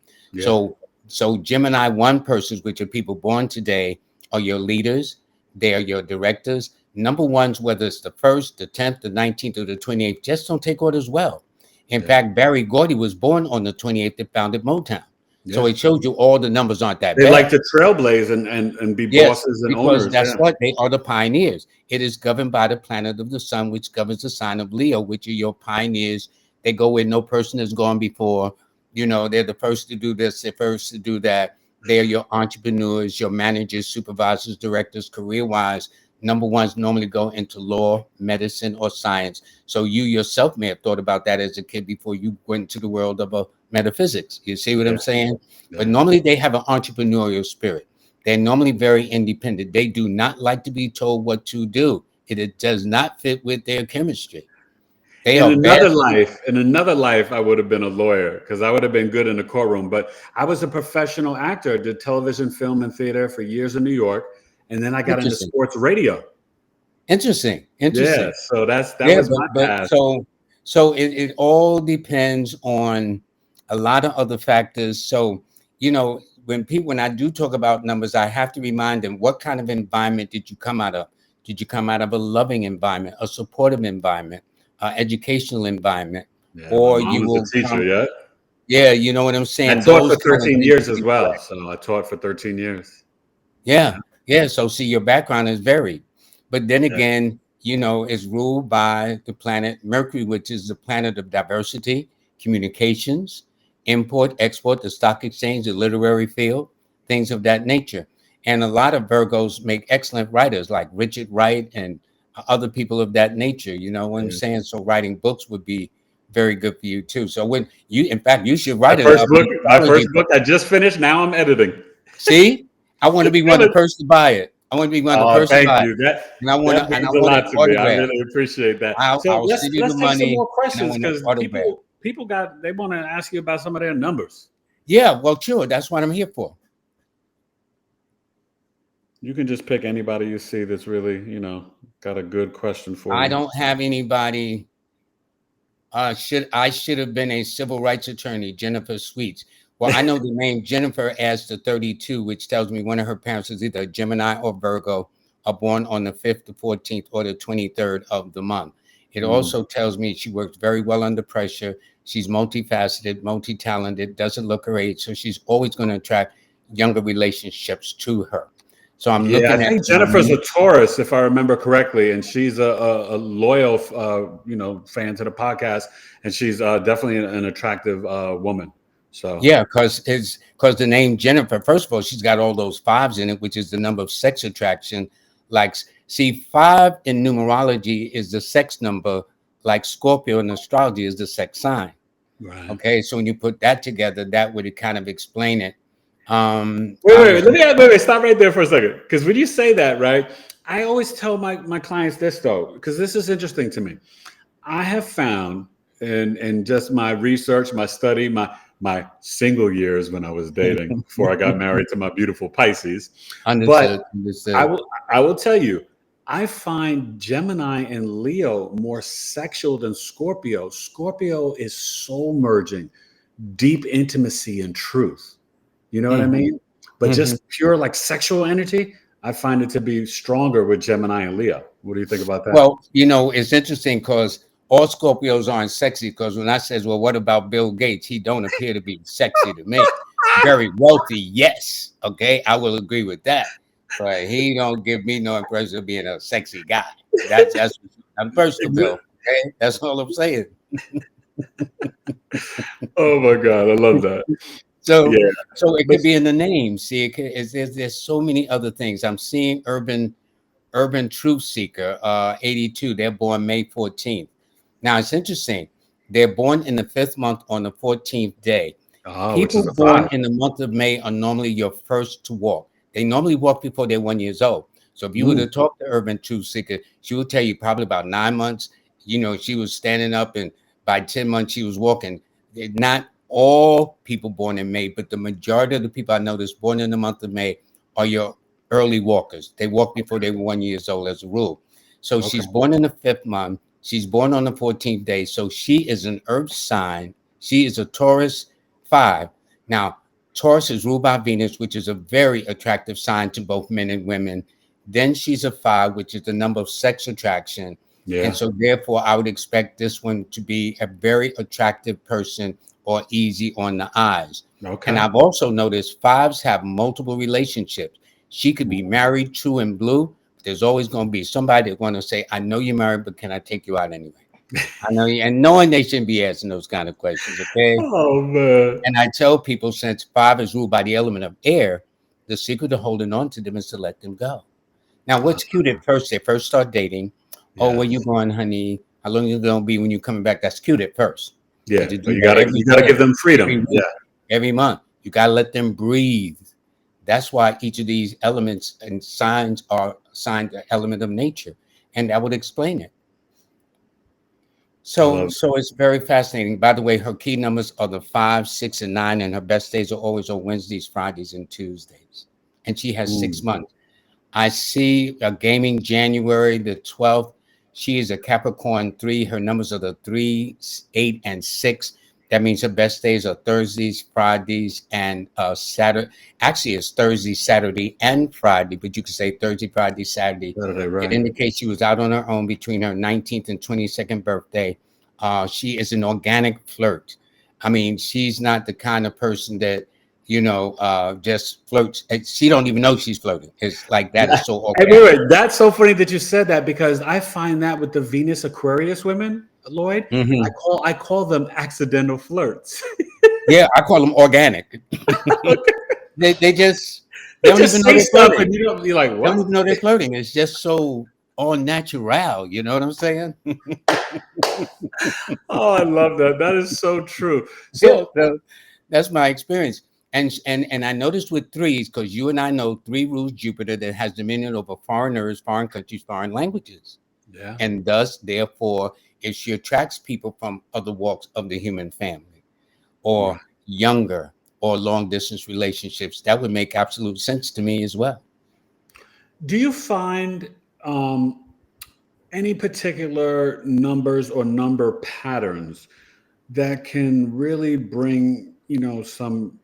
So Gemini 1 persons, which are people born today, are your leaders. They are your directors. number ones, whether it's the 1st, the 10th, the 19th, or the 28th, just don't take orders well. In fact, Barry Gordy was born on the 28th that founded Motown. So it shows you all the numbers aren't that They bad. like to trailblaze and be bosses and because owners. that's what they are, the pioneers. It is governed by the planet of the sun, which governs the sign of Leo, which are your pioneers. They go where no person has gone before. You know, they're the first to do this, they're first to do that. They're your entrepreneurs, your managers, supervisors, directors, career-wise. Number ones normally go into law, medicine, or science. So you yourself may have thought about that as a kid before you went into the world of metaphysics. You see what I'm saying? But normally they have an entrepreneurial spirit. They're normally very independent. They do not like to be told what to do. It does not fit with their chemistry. In another life, I would have been a lawyer because I would have been good in the courtroom. But I was a professional actor, did television, film, and theater for years in New York. And then I got into sports radio. Interesting. Yeah, so that was my path. So it all depends on a lot of other factors. So, you know, when I do talk about numbers, I have to remind them, what kind of environment did you come out of? Did you come out of a loving environment, a supportive environment, educational environment, or you will a teacher? Yeah, you know what I'm saying. I taught for 13 years as well. So I taught for 13 years. Yeah. So see, your background is varied, but then again, you know, it's ruled by the planet Mercury, which is the planet of diversity, communications, import, export, the stock exchange, the literary field, things of that nature. And a lot of Virgos make excellent writers, like Richard Wright and other people of that nature. You know what I'm saying? So writing books would be very good for you too. So when in fact, you should write my first book I just finished. Now I'm editing. See, I want to be one of the first to buy it. I want to be one of the first to buy it. And I want to. A lot to me. I really appreciate that. So let's take some more questions because people they want to ask you about some of their numbers. Yeah, well, sure. That's what I'm here for. You can just pick anybody you see that's really, you know, got a good question for you. I don't have anybody. I should have been a civil rights attorney, Jennifer Sweets. Well, I know the name Jennifer adds to 32, which tells me one of her parents is either Gemini or Virgo, are born on the 5th, the 14th, or the 23rd of the month. It also tells me she works very well under pressure. She's multifaceted, multi-talented, doesn't look her age, so she's always going to attract younger relationships to her. So I'm looking at. I think Jennifer's a Taurus, if I remember correctly, and she's a loyal, fan to the podcast, and she's definitely an attractive woman. So yeah, because the name Jennifer, first of all, she's got all those fives in it, which is the number of sex attraction. Like, see, 5 in numerology is the sex number, like Scorpio in astrology is the sex sign. Right. Okay, so when you put that together, that would kind of explain it. Wait, stop right there for a second. Because when you say that, right, I always tell my clients this though, because this is interesting to me. I have found in just my research, my study, my single years when I was dating before I got married to my beautiful Pisces. Understood. I will tell you, I find Gemini and Leo more sexual than Scorpio. Scorpio is soul merging, deep intimacy and truth. You know what I mean? But just pure like sexual energy, I find it to be stronger with Gemini and Leo. What do you think about that? Well, you know, it's interesting because all Scorpios aren't sexy, because when I says, well, what about Bill Gates? He don't appear to be sexy to me. Very wealthy, yes. Okay, I will agree with that. But he don't give me no impression of being a sexy guy. That's I'm first to Bill. Okay, that's all I'm saying. Oh my God, I love that. So it could be in the name. See, there's so many other things. I'm seeing Urban Truth Seeker, 82. They're born May 14th. Now it's interesting. They're born in the 5th month on the 14th day. People born in the month of May are normally your first to walk. They normally walk before they're 1 year old. So if you were to talk to Urban Truth Seeker, she will tell you probably about 9 months. You know, she was standing up, and by 10 months she was walking. Not all people born in May, but the majority of the people I know that's born in the month of May are your early walkers. They walk before they were 1 year old as a rule. So she's born in the 5th month. She's born on the 14th day. So she is an earth sign. She is a Taurus 5. Now, Taurus is ruled by Venus, which is a very attractive sign to both men and women. Then she's a 5, which is the number of sex attraction. Yeah. And so therefore I would expect this one to be a very attractive person or easy on the eyes. Okay. And I've also noticed 5s have multiple relationships. She could be married, true and blue. But there's always going to be somebody that's going to say, I know you're married, but can I take you out anyway? I know you, and knowing they shouldn't be asking those kind of questions, okay? Oh, man. And I tell people, since 5 is ruled by the element of air, the secret of holding on to them is to let them go. Now, what's cute at first, they first start dating. Oh, where you going, honey? How long you gonna be when you coming back? That's cute at first. Yeah, you gotta give them freedom. Every month. You gotta let them breathe. That's why each of these elements and signs are assigned an element of nature, and that would explain it. So it's very fascinating. By the way, her key numbers are the 5, 6, and 9, and her best days are always on Wednesdays, Fridays, and Tuesdays. And she has 6 months. I see a gaming January the 12th. She is a Capricorn 3. Her numbers are the 3, 8, and 6. That means her best days are Thursdays, Fridays, and Saturday. Actually, it's Thursday, Saturday, and Friday, but you could say Thursday, Friday, Saturday. Right. It indicates she was out on her own between her 19th and 22nd birthday. She is an organic flirt. I mean, she's not the kind of person that, just flirts. She don't even know she's flirting. It's like that is so organic. Hey, wait, that's so funny that you said that, because I find that with the Venus Aquarius women, Lloyd, I call them accidental flirts. Yeah, I call them organic. They don't even know they're flirting. You're like, what? They don't even know they're flirting. It's just so all natural. You know what I'm saying? Oh, I love that. That is so true. So that's my experience. And I noticed with 3s, because you and I know 3 rules Jupiter, that has dominion over foreigners, foreign countries, foreign languages. Yeah. And thus, therefore, if she attracts people from other walks of the human family, or younger, or long distance relationships, that would make absolute sense to me as well. Do you find any particular numbers or number patterns that can really bring, some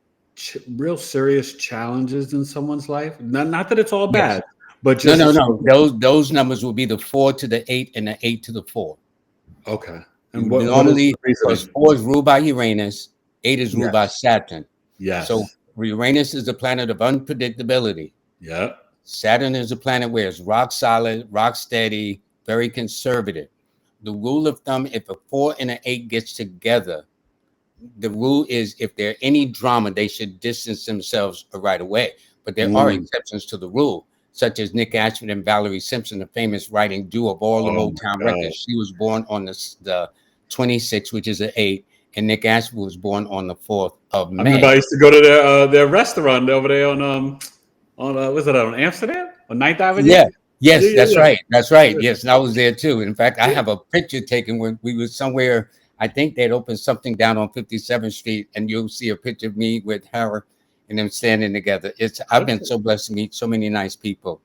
real serious challenges in someone's life? Not that it's all bad, but just no. Those numbers will be the 4 to the 8 and the 8 to the 4. Okay. And normally, because 4 is ruled by Uranus, 8 is ruled by Saturn. Yes. So Uranus is the planet of unpredictability. Yeah. Saturn is a planet where it's rock solid, rock steady, very conservative. The rule of thumb, if a 4 and an 8 gets together, the rule is if there any drama, they should distance themselves right away. But there are exceptions to the rule, such as Nick Ashford and Valerie Simpson, the famous writing duo of all the Motown records. She was born on the 26th, which is an 8, and Nick Ashford was born on the 4th of May. I remember I used to go to their restaurant over there on was it on Amsterdam on 9th Avenue? Yeah. Yes, that's right. That's right. Yes, and I was there too. In fact, I have a picture taken when we were somewhere. I think they'd opened something down on 57th Street, and you'll see a picture of me with her and them standing together. I've been so blessed to meet so many nice people.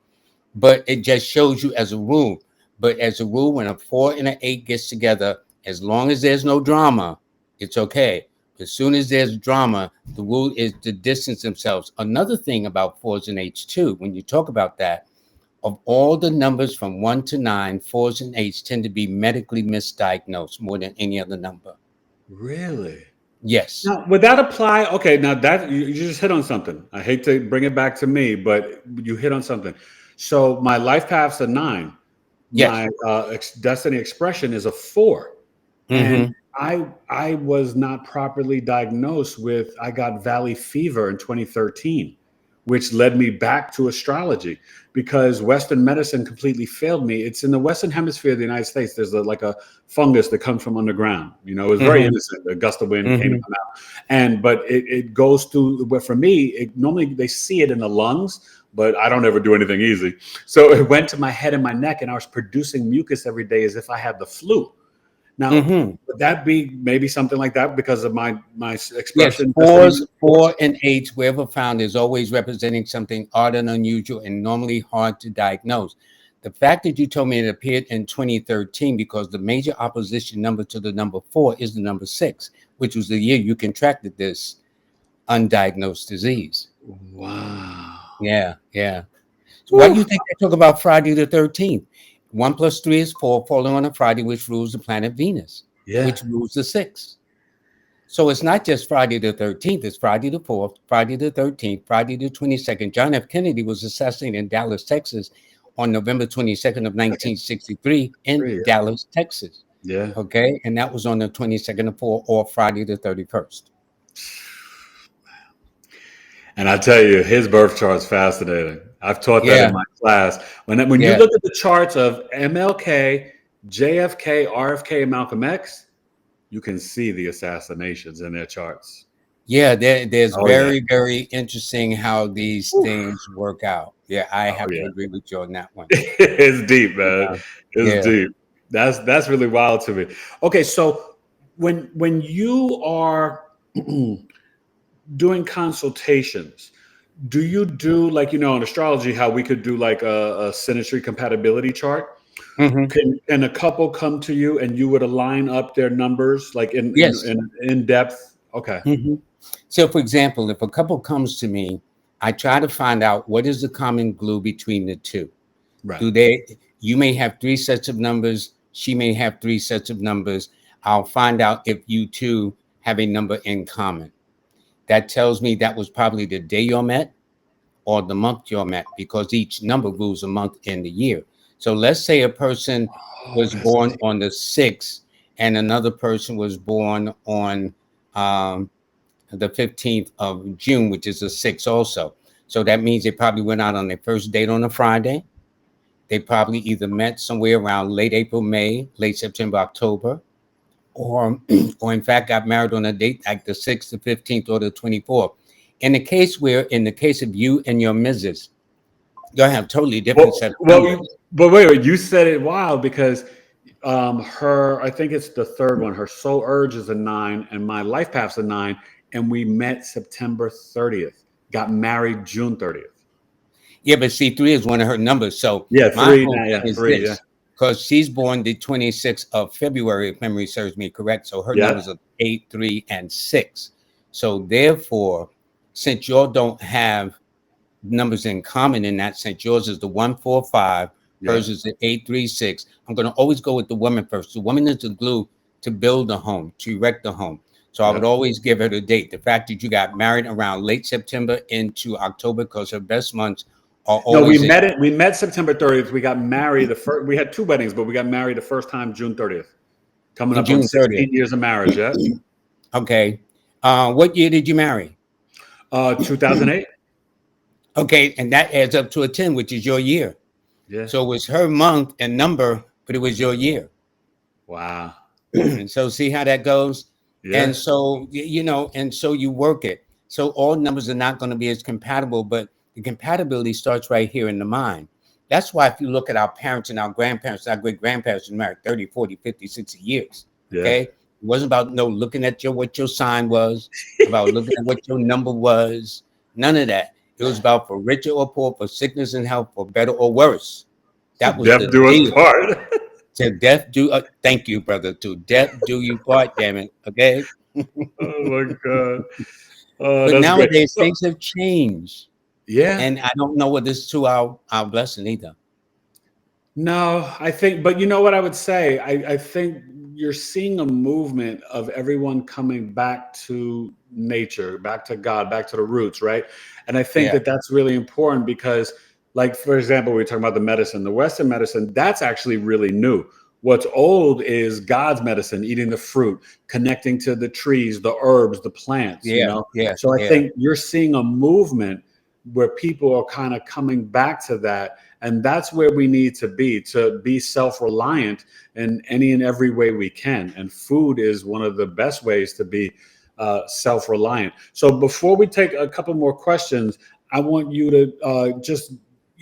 But it just shows you as a rule. But as a rule, when a 4 and an 8 gets together, as long as there's no drama, it's okay. As soon as there's drama, the rule is to distance themselves. Another thing about 4s and 8s too, when you talk about that, of all the numbers from 1 to 9, 4s and 8s tend to be medically misdiagnosed more than any other number. Really? Yes. Now, would that apply? Okay, now that you just hit on something. I hate to bring it back to me, but you hit on something. So my life path's a 9. Yes. My destiny expression is a 4. And I was not properly diagnosed with, I got valley fever in 2013, which led me back to astrology because Western medicine completely failed me. It's in the Western hemisphere of the United States. There's like a fungus that comes from underground. It was very innocent. A gust of wind came out. But it goes through, but for me, normally they see it in the lungs, but I don't ever do anything easy. So it went to my head and my neck, and I was producing mucus every day as if I had the flu. Now, would that be maybe something like that because of my expression? Yes, 4 and 8, wherever found, is always representing something odd and unusual and normally hard to diagnose. The fact that you told me it appeared in 2013 because the major opposition number to the number 4 is the number 6, which was the year you contracted this undiagnosed disease. Wow. Yeah. Why do you think they talk about Friday the 13th? 1 plus 3 is 4, falling on a Friday, which rules the planet Venus, which rules the 6th. So it's not just Friday the 13th, it's Friday the 4th, Friday the 13th, Friday the 22nd. John F. Kennedy was assassinated in Dallas, Texas on November 22nd of 1963 in Dallas, Texas. Yeah. Okay. And that was on the 22nd of 4 or Friday the 31st. And I tell you, his birth chart's fascinating. I've taught that in my class. When you look at the charts of MLK, JFK, RFK, and Malcolm X, you can see the assassinations in their charts. Yeah, there's very interesting how these things work out. Yeah, I have to agree with you on that one. It's deep, man. It's deep. That's really wild to me. Okay, so when you are doing consultations, do you do, like, in astrology, how we could do like a synastry compatibility chart? Mm-hmm. Can a couple come to you and you would align up their numbers like in depth? Okay. Mm-hmm. So, for example, if a couple comes to me, I try to find out what is the common glue between the two. Right. You may have 3 sets of numbers. She may have 3 sets of numbers. I'll find out if you two have a number in common. That tells me that was probably the day you're met or the month you're met, because each number rules a month in the year. So let's say a person was born on the 6th and another person was born on the 15th of June, which is a 6 also. So that means they probably went out on their first date on a Friday. They probably either met somewhere around late April, May, late September, October, or in fact got married on a date like the 6th, the 15th, or the 24th. In the case of you and your Mrs., you'll have totally different set of numbers. But wait, you said it wild because I think it's the third one. Her soul urge is a 9 and my life path's a 9. And we met September 30th, got married June 30th. Yeah, but see, 3 is one of her numbers. So three, because she's born the 26th of February, if memory serves me correct. So her numbers are 8, 3, and 6. So therefore, since y'all don't have numbers in common in that sense, yours is the 1, 4, 5, hers is the 8, 3, 6. I'm going to always go with the woman first. The woman is the glue to build a home, to erect a home. So I would always give her the date. The fact that you got married around late September into October, because her best months are always. No, we met September 30th. We got married we had 2 weddings, but we got married the first time June 30th. Coming up on 16 years of marriage, yeah. Okay. What year did you marry? 2008. Okay, and that adds up to a 10, which is your year. Yeah. So it was her month and number, but it was your year. Wow. So see how that goes? Yeah. And so, and so you work it. So all numbers are not going to be as compatible, but the compatibility starts right here in the mind. That's why if you look at our parents and our grandparents, our great-grandparents were married 30, 40, 50, 60 years. Okay. It wasn't about looking at what your sign was, about looking at what your number was. None of that. It was about for richer or poor, for sickness and health, for better or worse. That was death do us part. To death do thank you, brother. To death do you part, damn it. Okay. Oh my God. But nowadays things have changed. Yeah. And I don't know whether it's to our blessing either. No, I think, but you know what I would say? I think you're seeing a movement of everyone coming back to nature, back to God, back to the roots, right? And I think that that's really important because, like, for example, we were talking about the medicine, the Western medicine, that's actually really new. What's old is God's medicine, eating the fruit, connecting to the trees, the herbs, the plants, So I think you're seeing a movement where people are kind of coming back to that. And that's where we need to be self-reliant in any and every way we can. And food is one of the best ways to be self-reliant. So before we take a couple more questions, I want you to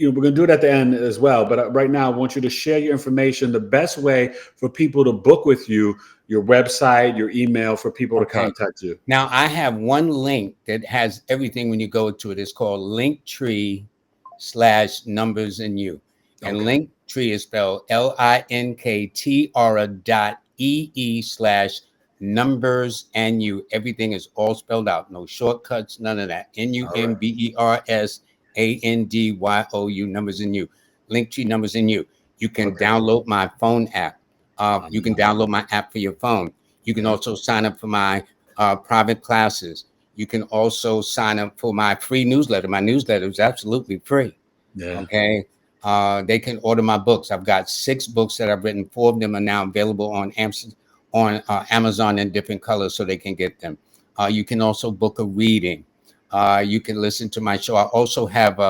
we're going to do it at the end as well. But right now, I want you to share your information, the best way for people to book with you, your website, your email, for people to contact you. Now, I have one link that has everything when you go to it. It's called Linktree/numbers and you. And Linktree is spelled linktr.ee/numbers and you. Everything is all spelled out. No shortcuts, none of that. NUMBERS ANDYOU, numbers in you. Linktree, numbers in you. You can download my phone app. You can download my app for your phone. You can also sign up for my private classes. You can also sign up for my free newsletter. My newsletter is absolutely free. Yeah. Okay. They can order my books. I've got 6 books that I've written. 4 of them are now available on Amazon in different colors, so they can get them. You can also book a reading. You can listen to my show. I also have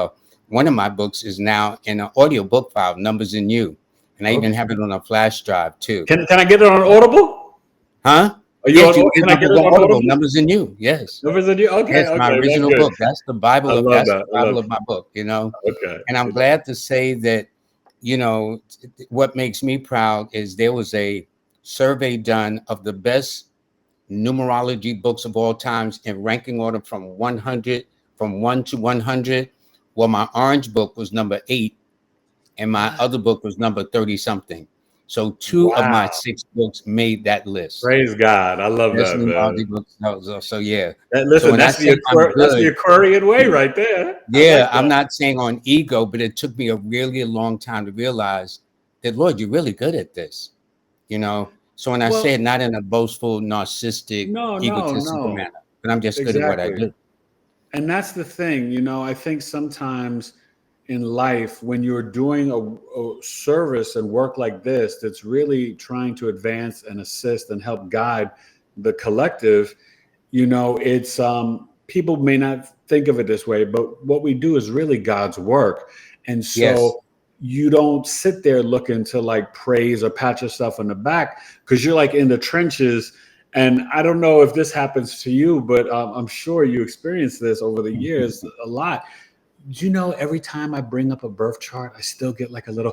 one of my books is now in an audio book file, Numbers in You, and I even have it on a flash drive too. Can I get it on Audible? Huh? Are you yes, on, can I get it on Audible? Numbers in You. Yes. Numbers in You. Okay. Yes, my original book. That's the Bible. That's the Bible of my book. You know. Okay. And I'm glad to say that, you know, what makes me proud is there was a survey done of the best numerology books of all times in ranking order from 1 to 100. Well, my orange book was number 8, and my other book was number 30 something. So 2 of my 6 books made that list. Praise God. I love that, man. Books. So yeah. Listen, that's the Aquarian way right there. Yeah, I'm not saying on ego, but it took me a really long time to realize that, Lord, you're really good at this. You know, so when I say it, not in a boastful, narcissistic, egotistical manner, but I'm just good at what I do. And that's the thing, you know, I think sometimes in life, when you're doing a service and work like this, that's really trying to advance and assist and help guide the collective, you know, it's people may not think of it this way, but what we do is really God's work. And so you don't sit there looking to like praise or pat yourself on the back, because you're like in the trenches. And I don't know if this happens to you, but I'm sure you experienced this over the years a lot. You know, every time I bring up a birth chart, I still get like a little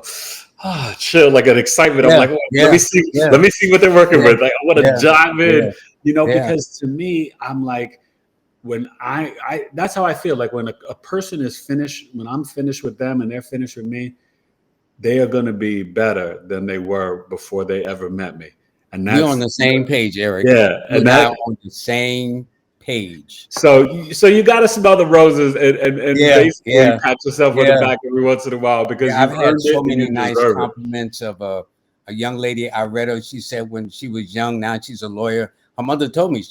chill, like an excitement. I'm like, let me see what they're working with. Like, I want to dive in, you know, because to me, I'm like, when I that's how I feel. Like when a person is finished, when I'm finished with them and they're finished with me, they are going to be better than they were before they ever met me. And that's, we're on the same page, Eric. Yeah, and that on the same page. So you got to smell the roses and basically pat yourself on the back every once in a while, because I've had so many nice compliments of a young lady. I read her. She said when she was young, now she's a lawyer. Her mother told me.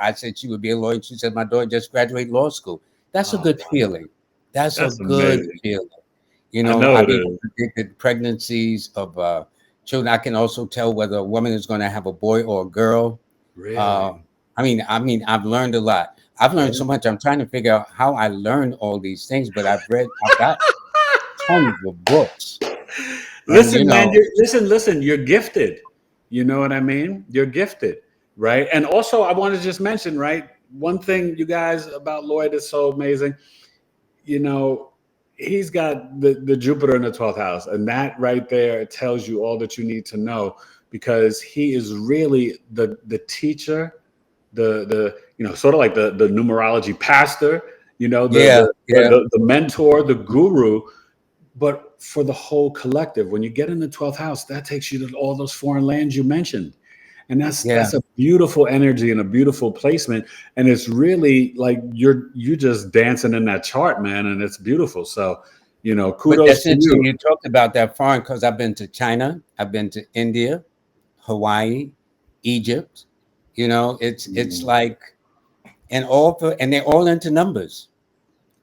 I said she would be a lawyer. She said my daughter just graduated law school. That's a good feeling. That's a good feeling. You know, I've even predicted pregnancies of children. I can also tell whether a woman is going to have a boy or a girl. Really? I mean, I've learned a lot. I've learned so much. I'm trying to figure out how I learned all these things, but I've got tons of books. Listen, man, listen, you're gifted. You know what I mean? You're gifted, right? And also, I want to just mention, right, one thing, you guys, about Lloyd is so amazing. You know, he's got the Jupiter in the 12th house, and that right there tells you all that you need to know, because he is really the teacher, the you know, sort of like the numerology pastor, you know, the mentor, the guru, but for the whole collective. When you get in the 12th house, that takes you to all those foreign lands you mentioned. And that's a beautiful energy and a beautiful placement. And it's really like you just dancing in that chart, man. And it's beautiful. So, you know, kudos to you. You talked about that foreign, because I've been to China, I've been to India, Hawaii, Egypt. You know, it's like, and they're all into numbers.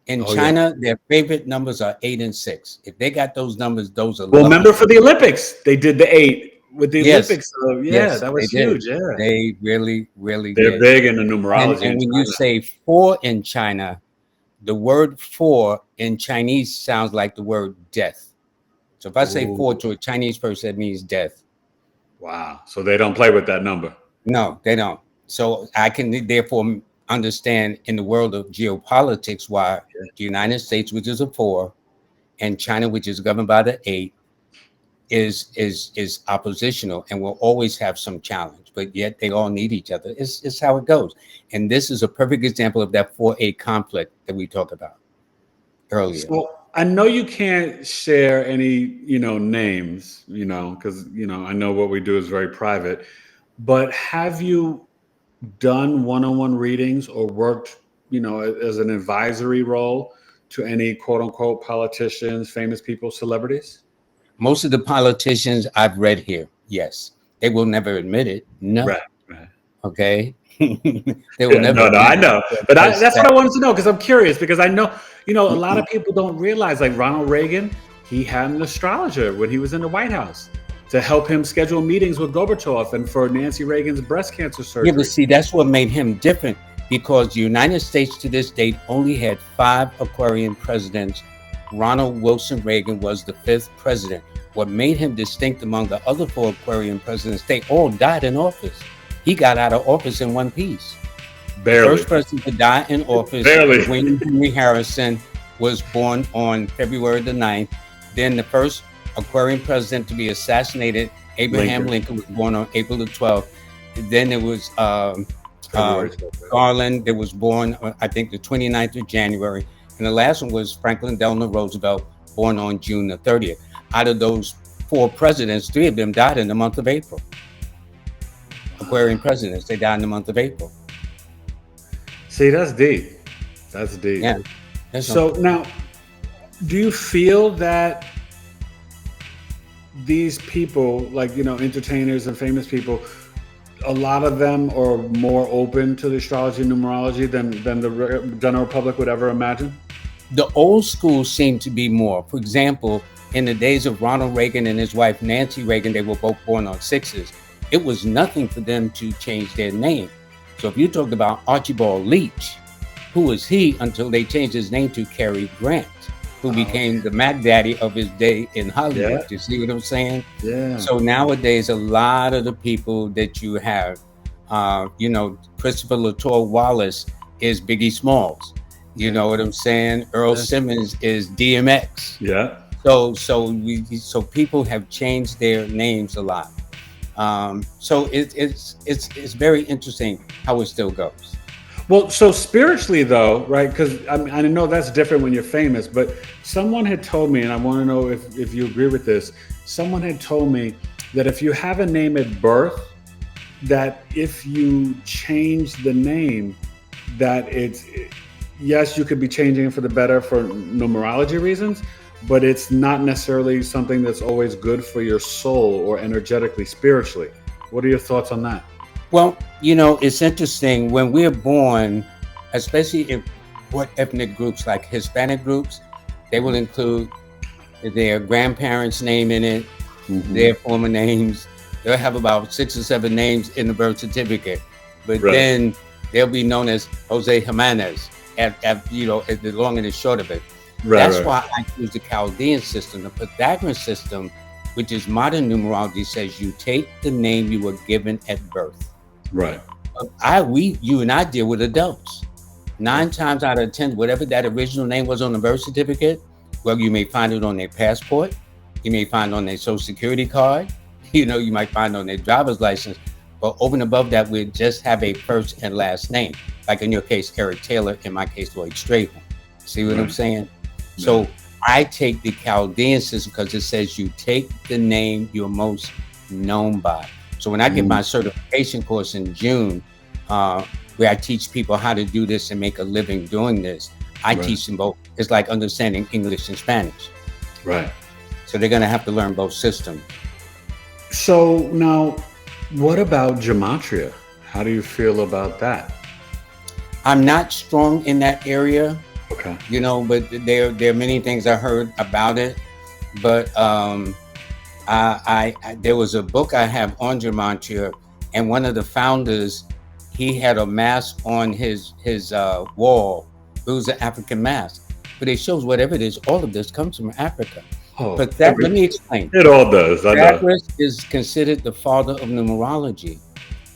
In China, their favorite numbers are 8 and 6. If they got those numbers, those are. Well, remember for the Olympics, they did the 8. With the Olympics, so that was huge. Yeah, they really they're big in the numerology. And when you say 4 in China, the word 4 in Chinese sounds like the word death. So if I say 4 to a Chinese person, that means death. Wow. So they don't play with that number. No, they don't. So I can therefore understand in the world of geopolitics why the United States, which is a 4, and China, which is governed by the 8, is oppositional and will always have some challenge, but yet they all need each other. It's how it goes. And this is a perfect example of that 4-8 conflict that we talked about earlier. So I know you can't share any, you know, names, you know, because, you know, I know what we do is very private, but have you done one-on-one readings or worked, you know, as an advisory role to any quote unquote politicians, famous people, celebrities? Most of the politicians I've read here, yes. They will never admit it. No. Right. Okay. They will never. No, I know, but that's what I wanted to know, because I'm curious, because I know, a lot of people don't realize, like Ronald Reagan, he had an astrologer when he was in the White House to help him schedule meetings with Gorbachev and for Nancy Reagan's breast cancer surgery. Yeah, but see, that's what made him different, because the United States to this date only had 5 Aquarian presidents. Ronald Wilson Reagan was the 5th president. What made him distinct among the other 4 Aquarian presidents, they all died in office. He got out of office in one piece. Barely. First person to die in office, Barely. William Henry Harrison, was born on February the 9th. Then the first Aquarian president to be assassinated, Abraham Lincoln, was born on April the 12th. Then there was Garland, that was born, I think, the 29th of January. And the last one was Franklin Delano Roosevelt, born on June the 30th. Out of those 4 presidents, 3 of them died in the month of April. Aquarian presidents, they died in the month of April. See, that's deep. That's deep. Yeah. So now, do you feel that these people, like, entertainers and famous people, a lot of them are more open to the astrology and numerology than the general public would ever imagine? The old school seemed to be more. For example, in the days of Ronald Reagan and his wife Nancy Reagan, they were both born on 6s. It was nothing for them to change their name. So if you talked about Archibald Leach, who was he until they changed his name to Cary Grant, who became the Mac Daddy of his day in Hollywood. Yeah. You see what I'm saying? Yeah. So nowadays, a lot of the people that you have, Christopher Latour Wallace is Biggie Smalls. You know what I'm saying? Earl Simmons is DMX. Yeah. So people have changed their names a lot. So it's very interesting how it still goes. Well, so spiritually though, right? Because I know that's different when you're famous, but someone had told me, and I want to know if you agree with this, someone had told me that if you have a name at birth, that if you change the name, that yes, you could be changing it for the better for numerology reasons, but it's not necessarily something that's always good for your soul or energetically, spiritually. What are your thoughts on that? Well, it's interesting when we're born, especially if what ethnic groups like Hispanic groups, they will include their grandparents' name in it, their former names. They'll have about 6 or 7 names in the birth certificate, but then they'll be known as Jose Jimenez, at the long and the short of it. That's why I use the Chaldean system. The Pythagorean system, which is modern numerology, says you take the name you were given at birth. Right. You and I deal with adults. 9 times out of 10, whatever that original name was on the birth certificate, well, you may find it on their passport. You may find it on their social security card. You might find it on their driver's license. But over and above that, we just have a first and last name. Like in your case, Eric Taylor. In my case, Lloyd Strayhorn. See what I'm saying? So I take the Chaldean system because it says you take the name you're most known by. So when I get my certification course in June, where I teach people how to do this and make a living doing this, I teach them both. It's like understanding English and Spanish. Right. So they're going to have to learn both systems. So now, what about gematria? How do you feel about that? I'm not strong in that area. Okay. But there are many things I heard about it. But I there was a book I have on gematria, and one of the founders, he had a mask on his wall. It was an African mask, but it shows whatever it is, all of this comes from Africa. But let me explain. It all does. Pythagoras is considered the father of numerology.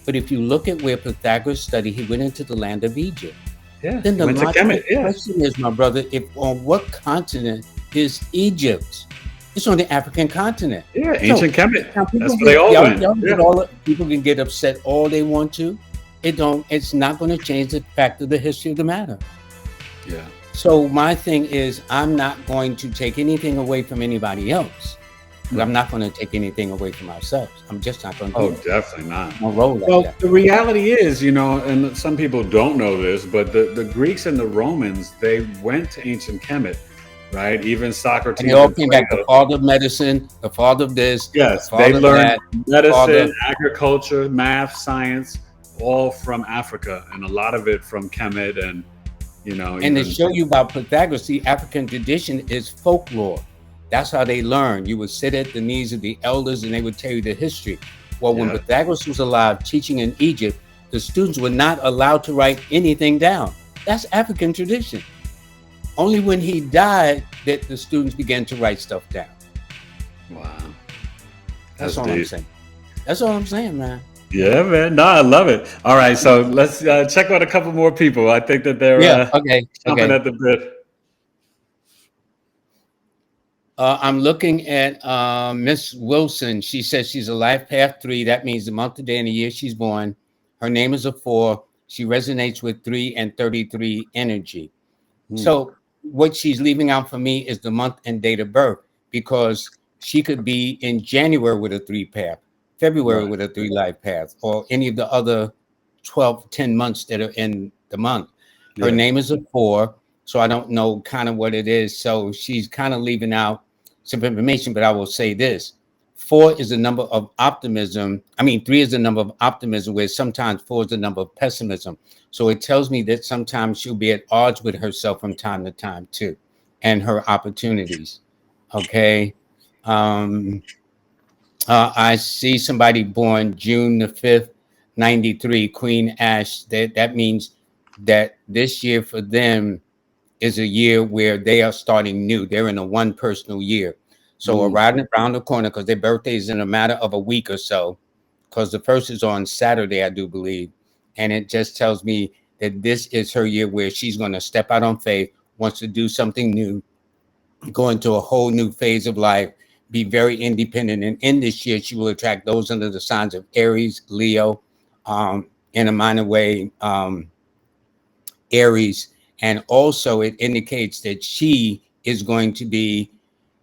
But if you look at where Pythagoras studied, he went into the land of Egypt. Yeah. Then the question is, my brother, on what continent is Egypt? It's on the African continent. Yeah, ancient Kemet. That's where they all went. People can get upset all they want to. It's not going to change the fact of the history of the matter. Yeah. So my thing is, I'm not going to take anything away from anybody else. But I'm not going to take anything away from ourselves. I'm just not going to do it. Definitely not. I'll roll like Well, that. the reality is, and some people don't know this, but the Greeks and the Romans, they went to ancient Kemet, right? Even Socrates. And they all came back, the father of medicine, the father of this. Yes, the they father learned of that, medicine, agriculture, math, science, all from Africa, and a lot of it from Kemet, and And to show you about Pythagoras, the African tradition is folklore. That's how they learn. You would sit at the knees of the elders and they would tell you the history. Well, when Pythagoras was alive teaching in Egypt, the students were not allowed to write anything down. That's African tradition. Only when he died that the students began to write stuff down. Wow. That's all I'm saying. That's all I'm saying, man. Yeah, man. No, I love it. All right, so let's check out a couple more people. I think that they're jumping at the bit. I'm looking at Miss Wilson. She says she's a life path 3. That means the month, the day, and the year she's born. Her name is a 4. She resonates with 3 and 33 energy. So what she's leaving out for me is the month and date of birth, because she could be in January with a 3 path, February with a 3 life path, or any of the other 10 months that are in the month. Her name is a 4. So I don't know kind of what it is. So she's kind of leaving out some information, but I will say this. 4 is the number of optimism. 3 is the number of optimism, where sometimes 4 is the number of pessimism. So it tells me that sometimes she'll be at odds with herself from time to time too, and her opportunities. Okay. I see somebody born June the 5th, 93, Queen Ash. That means that this year for them is a year where they are starting new. They're in a one personal year. So around the corner, because their birthday is in a matter of a week or so, because the first is on Saturday, I do believe. And it just tells me that this is her year where she's going to step out on faith, wants to do something new, go into a whole new phase of life, be very independent. And in this year, she will attract those under the signs of Aries, Leo, in a minor way, Aries. And also it indicates that she is going to be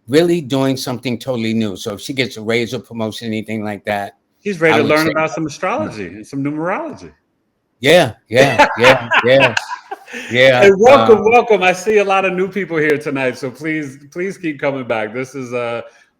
really doing something totally new. So if she gets a raise or promotion, anything like that. She's ready to learn about some astrology and some numerology. Yeah. And welcome. I see a lot of new people here tonight. So please keep coming back. This is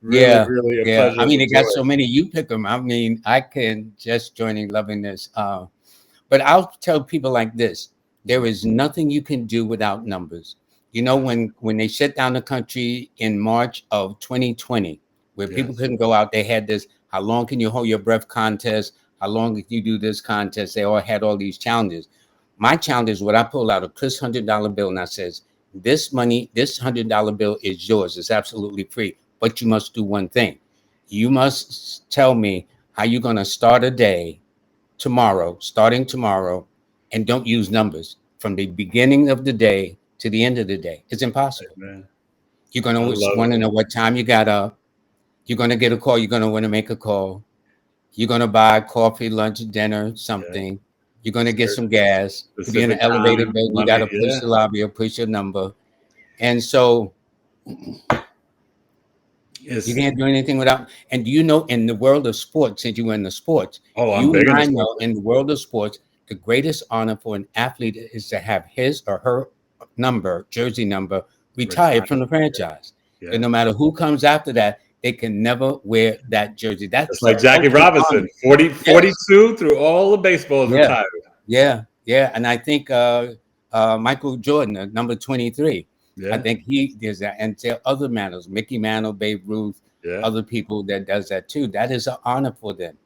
really a pleasure. They got so many, you pick them. I can just joining loving this. But I'll tell people like this. There is nothing you can do without numbers. When they shut down the country in March of 2020, where people couldn't go out, they had this, how long can you hold your breath contest? How long can you do this contest? They all had all these challenges. My challenge is what I pull out a crisp $100 bill and I says, this money, this $100 bill is yours. It's absolutely free, but you must do one thing. You must tell me how you're going to start a day starting tomorrow, and don't use numbers from the beginning of the day to the end of the day. It's impossible. Amen. You're going to want to know what time you got up. You're going to get a call. You're going to want to make a call. You're going to buy coffee, lunch, dinner, something. You're going to get some gas. If you're in an elevator, you got to push the lobby or push your number. And so you can't do anything without. And in the world of sports, since you were in the sports, in the world of sports, the greatest honor for an athlete is to have his or her jersey number, retired from the franchise. And no matter who comes after that, they can never wear that jersey. That's like Jackie Robinson, 42 through all the baseballs retired. Yeah. And I think Michael Jordan, number 23. I think he does that. And there are other Mantles, Mickey Mantle, Babe Ruth, other people that does that too. That is an honor for them.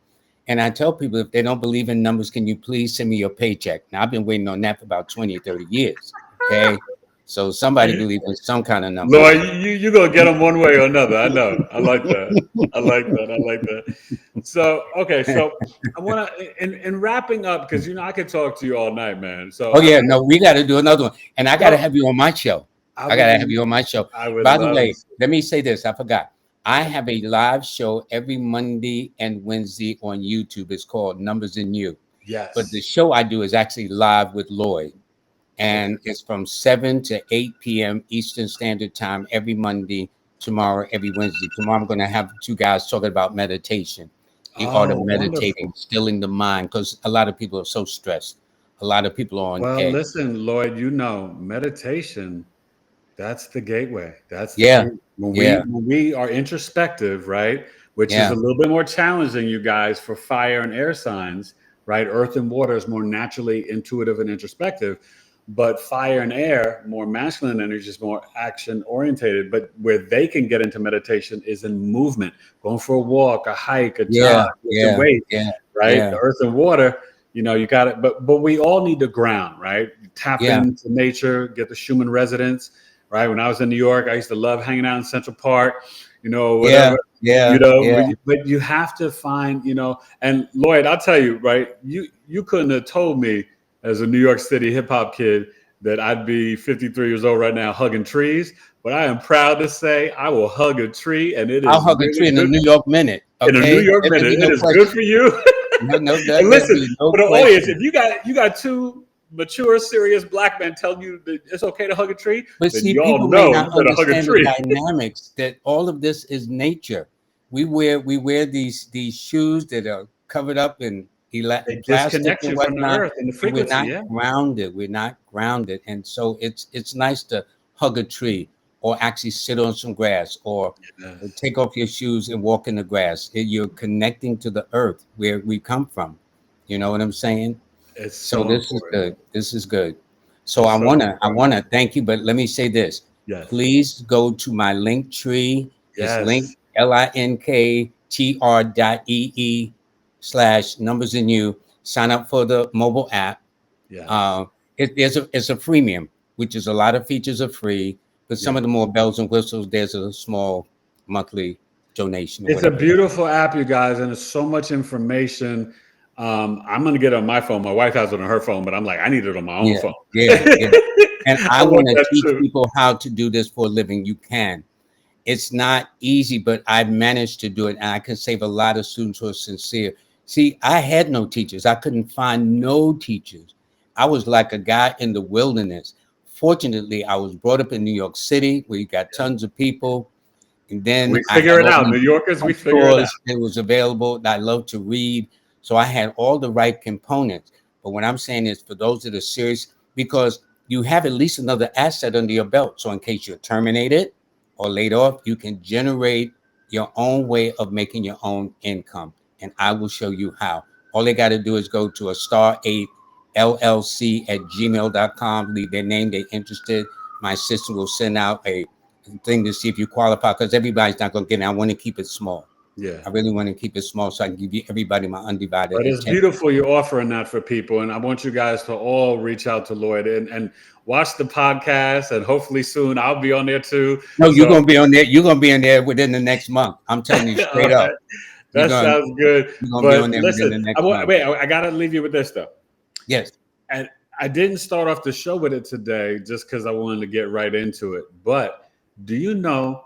And I tell people, if they don't believe in numbers, can you please send me your paycheck? Now, I've been waiting on that for about 20 or 30 years. Okay. So somebody believes in some kind of number. Lord, you're going to get them one way or another. I know. I like that. So, okay. So I want to, in wrapping up, because, I could talk to you all night, man. So, we got to do another one. And I got to have you on my show. I got to have you on my show. By the way, let me say this. I forgot. I have a live show every Monday and Wednesday on YouTube. It's called Numbers in You. Yes. But the show I do is actually live with Lloyd. And it's from 7 to 8 p.m. Eastern Standard Time every Monday, tomorrow, every Wednesday. Tomorrow, I'm going to have 2 guys talking about meditation, the art of meditating, Wonderful. stilling the mind, because a lot of people are so stressed. A lot of people are on Well, edge. listen, Lloyd, meditation, that's the gateway. That's the Yeah, key. When yeah, we are introspective, right, which is a yeah, little bit more challenging, you guys, for fire and air signs, right? Earth and water is more naturally intuitive and introspective, but fire and air, more masculine energy, is more action orientated. But where they can get into meditation is in movement, going for a walk, a hike, a jog, yeah, lifting yeah, weights, yeah, right? yeah, The earth and water, you got it. But we all need to ground, right? Tap yeah, into nature, get the Schumann resonance, right? When I was in New York, I used to love hanging out in Central Park, yeah, whatever, yeah, yeah. but you have to find, and Lloyd, I'll tell you, right? You couldn't have told me as a New York City hip hop kid that I'd be 53 years old right now hugging trees. But I am proud to say I will hug a tree, and it I'll is hug a tree really in a good New York minute. in a New Okay, York there minute. be It no is good question. for you. No, And there listen, be no for the audience, question. if you got 2 mature, serious black men telling you that it's okay to hug a tree, But then see, y'all people may know not you better hug a understand the tree. dynamics that all of this is nature. We wear these shoes that are covered up in They plastic disconnect and you from the whatnot, earth and the and we're frequency. not Yeah. grounded. We're not grounded, and so it's nice to hug a tree or actually sit on some grass or Yes. take off your shoes and walk in the grass. You're connecting to the earth where we come from. You know what I'm saying? It's So so this is important. good. This is good. So It's so I important. wanna thank you, but let me say this. Yes. Please go to my link tree. It's Yes. linktr.ee/numbers and you. Sign up for the mobile app. Yes. Uh, it's a freemium, which is a lot of features are free, but some Yeah. of the more bells and whistles, there's a small monthly donation or It's a whatever. beautiful app, you guys, and it's so much information. I'm gonna get it on my phone. My wife has it on her phone, but I'm like, I need it on my own Yeah, phone. yeah, yeah. And I I want want to that teach too. people how to do this for a living. You can. It's not easy, but I've managed to do it, and I can save a lot of students who are sincere. See, I had no teachers. I couldn't find no teachers. I was like a guy in the wilderness. Fortunately, I was brought up in New York City, where you got tons of people. And then We I figure had it all out. these New Yorkers, we figure it out. bookstores that was available. I love to read. So I had all the right components. But what I'm saying is for those that are serious, because you have at least another asset under your belt. So in case you're terminated or laid off, you can generate your own way of making your own income. And I will show you how. All they got to do is go to a star8llc@gmail.com, leave their name, they're interested. My assistant will send out a thing to see if you qualify because everybody's not going to get it. I want to keep it small. Yeah. I really want to keep it small so I can give you everybody my undivided But it's attention. beautiful you're offering that for people. And I want you guys to all reach out to Lloyd and watch the podcast. And hopefully soon I'll be on there too. No, you're So, going to be on there. You're going to be in there within the next month. I'm telling you all straight up. right, that sounds good. You're going to be But on there within listen, the next month. I got to leave you with this though. Yes. And I didn't start off the show with it today just because I wanted to get right into it. But do you know,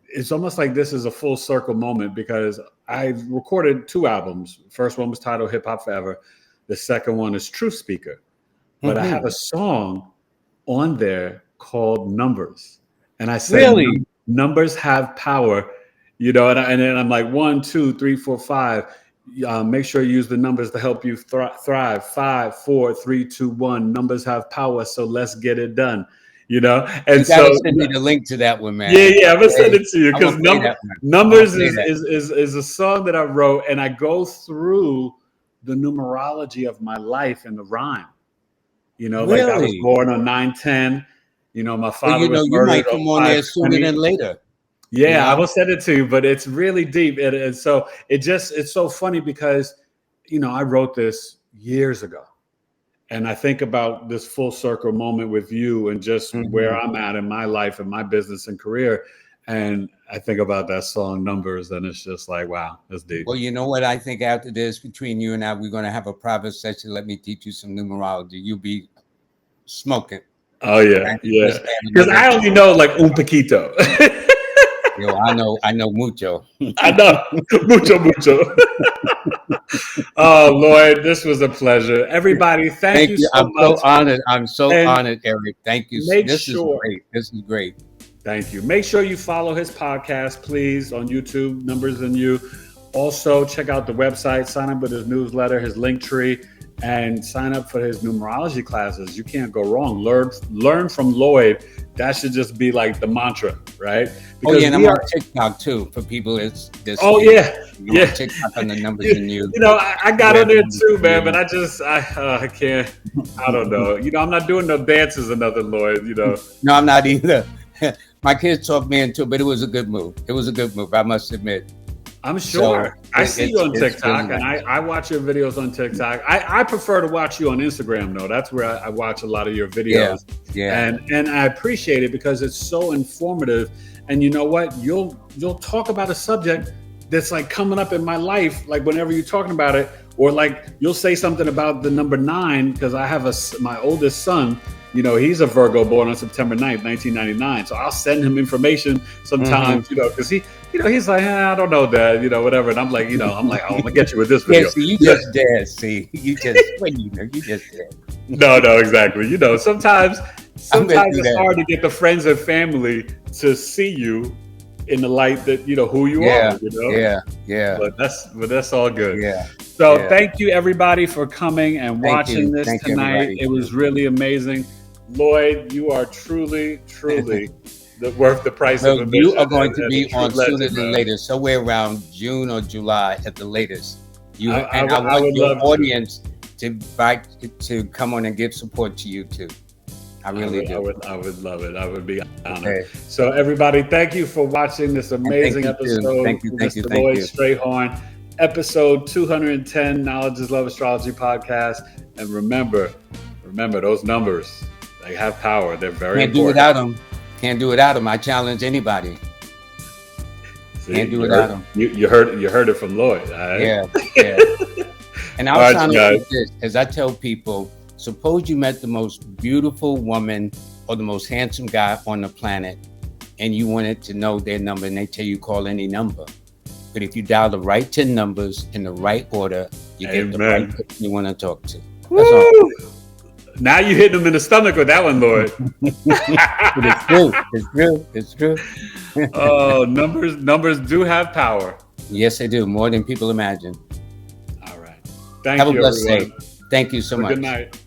it's almost like this is a full circle moment because I recorded 2 albums. The first one was titled Hip Hop Forever. The second one is Truth Speaker. But I have a song on there called Numbers. And I said, Really? Numbers have power, and then I'm like 1, 2, 3, 4, 5. Make sure you use the numbers to help you thrive. 5, 4, 3, 2, 1. Numbers have power, so let's get it done. And You got to send me the link to that one, man. yeah, I'm gonna send it to you I'm because gonna play that one. Numbers I'm gonna play is a song that I wrote, and I go through the numerology of my life in the rhyme. Like I was Really? born on 9/10. My father Well, was you murdered might come on on there sooner 5/20. than later. Yeah, I will send it to you, but it's really deep. And so it's so funny because, I wrote this years ago. And I think about this full circle moment with you and just where I'm at in my life and my business and career. And I think about that song Numbers, and it's just like, wow, that's deep. Well, you know what? I think after this, between you and I, we're going to have a private session. Let me teach you some numerology. You'll be smoking. Oh, yeah, yeah. Because I only know like un poquito. Yo, I know mucho. I know. Mucho. Oh, Lloyd, this was a pleasure. Everybody, thank you so I'm much. so honored. I'm so And honored, Eric. Thank you. make This sure- is great. This is great. Thank you. Make sure you follow his podcast, please, on YouTube, Numbers and You. Also, check out the website, sign up with his newsletter, his link tree, and sign up for his numerology classes. You can't go wrong. Learn from Lloyd. That should just be like the mantra, right? Because and I'm on TikTok too for people that's yeah. TikTok on the Numbers and You. I got on there too, man, but I can't. I don't know. I'm not doing no dances or nothing, Lloyd. No, I'm not either. My kids talked me into it, but it was a good move. I must admit. I'm sure. I see you on TikTok, and I watch your videos on TikTok. I prefer to watch you on Instagram, though. That's where I watch a lot of your videos. Yeah. And I appreciate it because it's so informative. And you know what? You'll talk about a subject that's like coming up in my life, like whenever you're talking about it, or like you'll say something about the number 9 because I have my oldest son. He's a Virgo born on September 9th, 1999. So I'll send him information sometimes, because he's like, I don't know, Dad, whatever. And I'm like, oh, I'm gonna get you with this video. Yeah, see, you just did. See, you just did. No, exactly. Sometimes it's hard to get the friends and family to see you in the light that who you are. Yeah. But that's all good. Yeah. So thank you everybody for coming and watching this tonight. Everybody. It was really amazing. Lloyd, you are truly worth the price of admission. You are going to be on sooner than later, somewhere around June or July at the latest. I want your audience to come on and give support to you too. I really do. I would love it. I would be honored. Okay. So everybody, thank you for watching this amazing episode. Thank you. Mr. Lloyd Strayhorn, episode 210, Knowledge is Love Astrology Podcast. And remember those numbers. They have power. They're very important. Can't do without them. I challenge anybody. Can't do without them. You heard it from Lloyd. Right? Yeah. And I'll sign up with this, as I tell people, suppose you met the most beautiful woman or the most handsome guy on the planet, and you wanted to know their number, and they tell you call any number. But if you dial the right 10 numbers in the right order, you get the right person you want to talk to. That's all. Now you hit them in the stomach with that one, Lloyd. It's true. Oh, numbers do have power. Yes, they do. More than people imagine. All right. Have a blessed day. Thank you so much. Good night.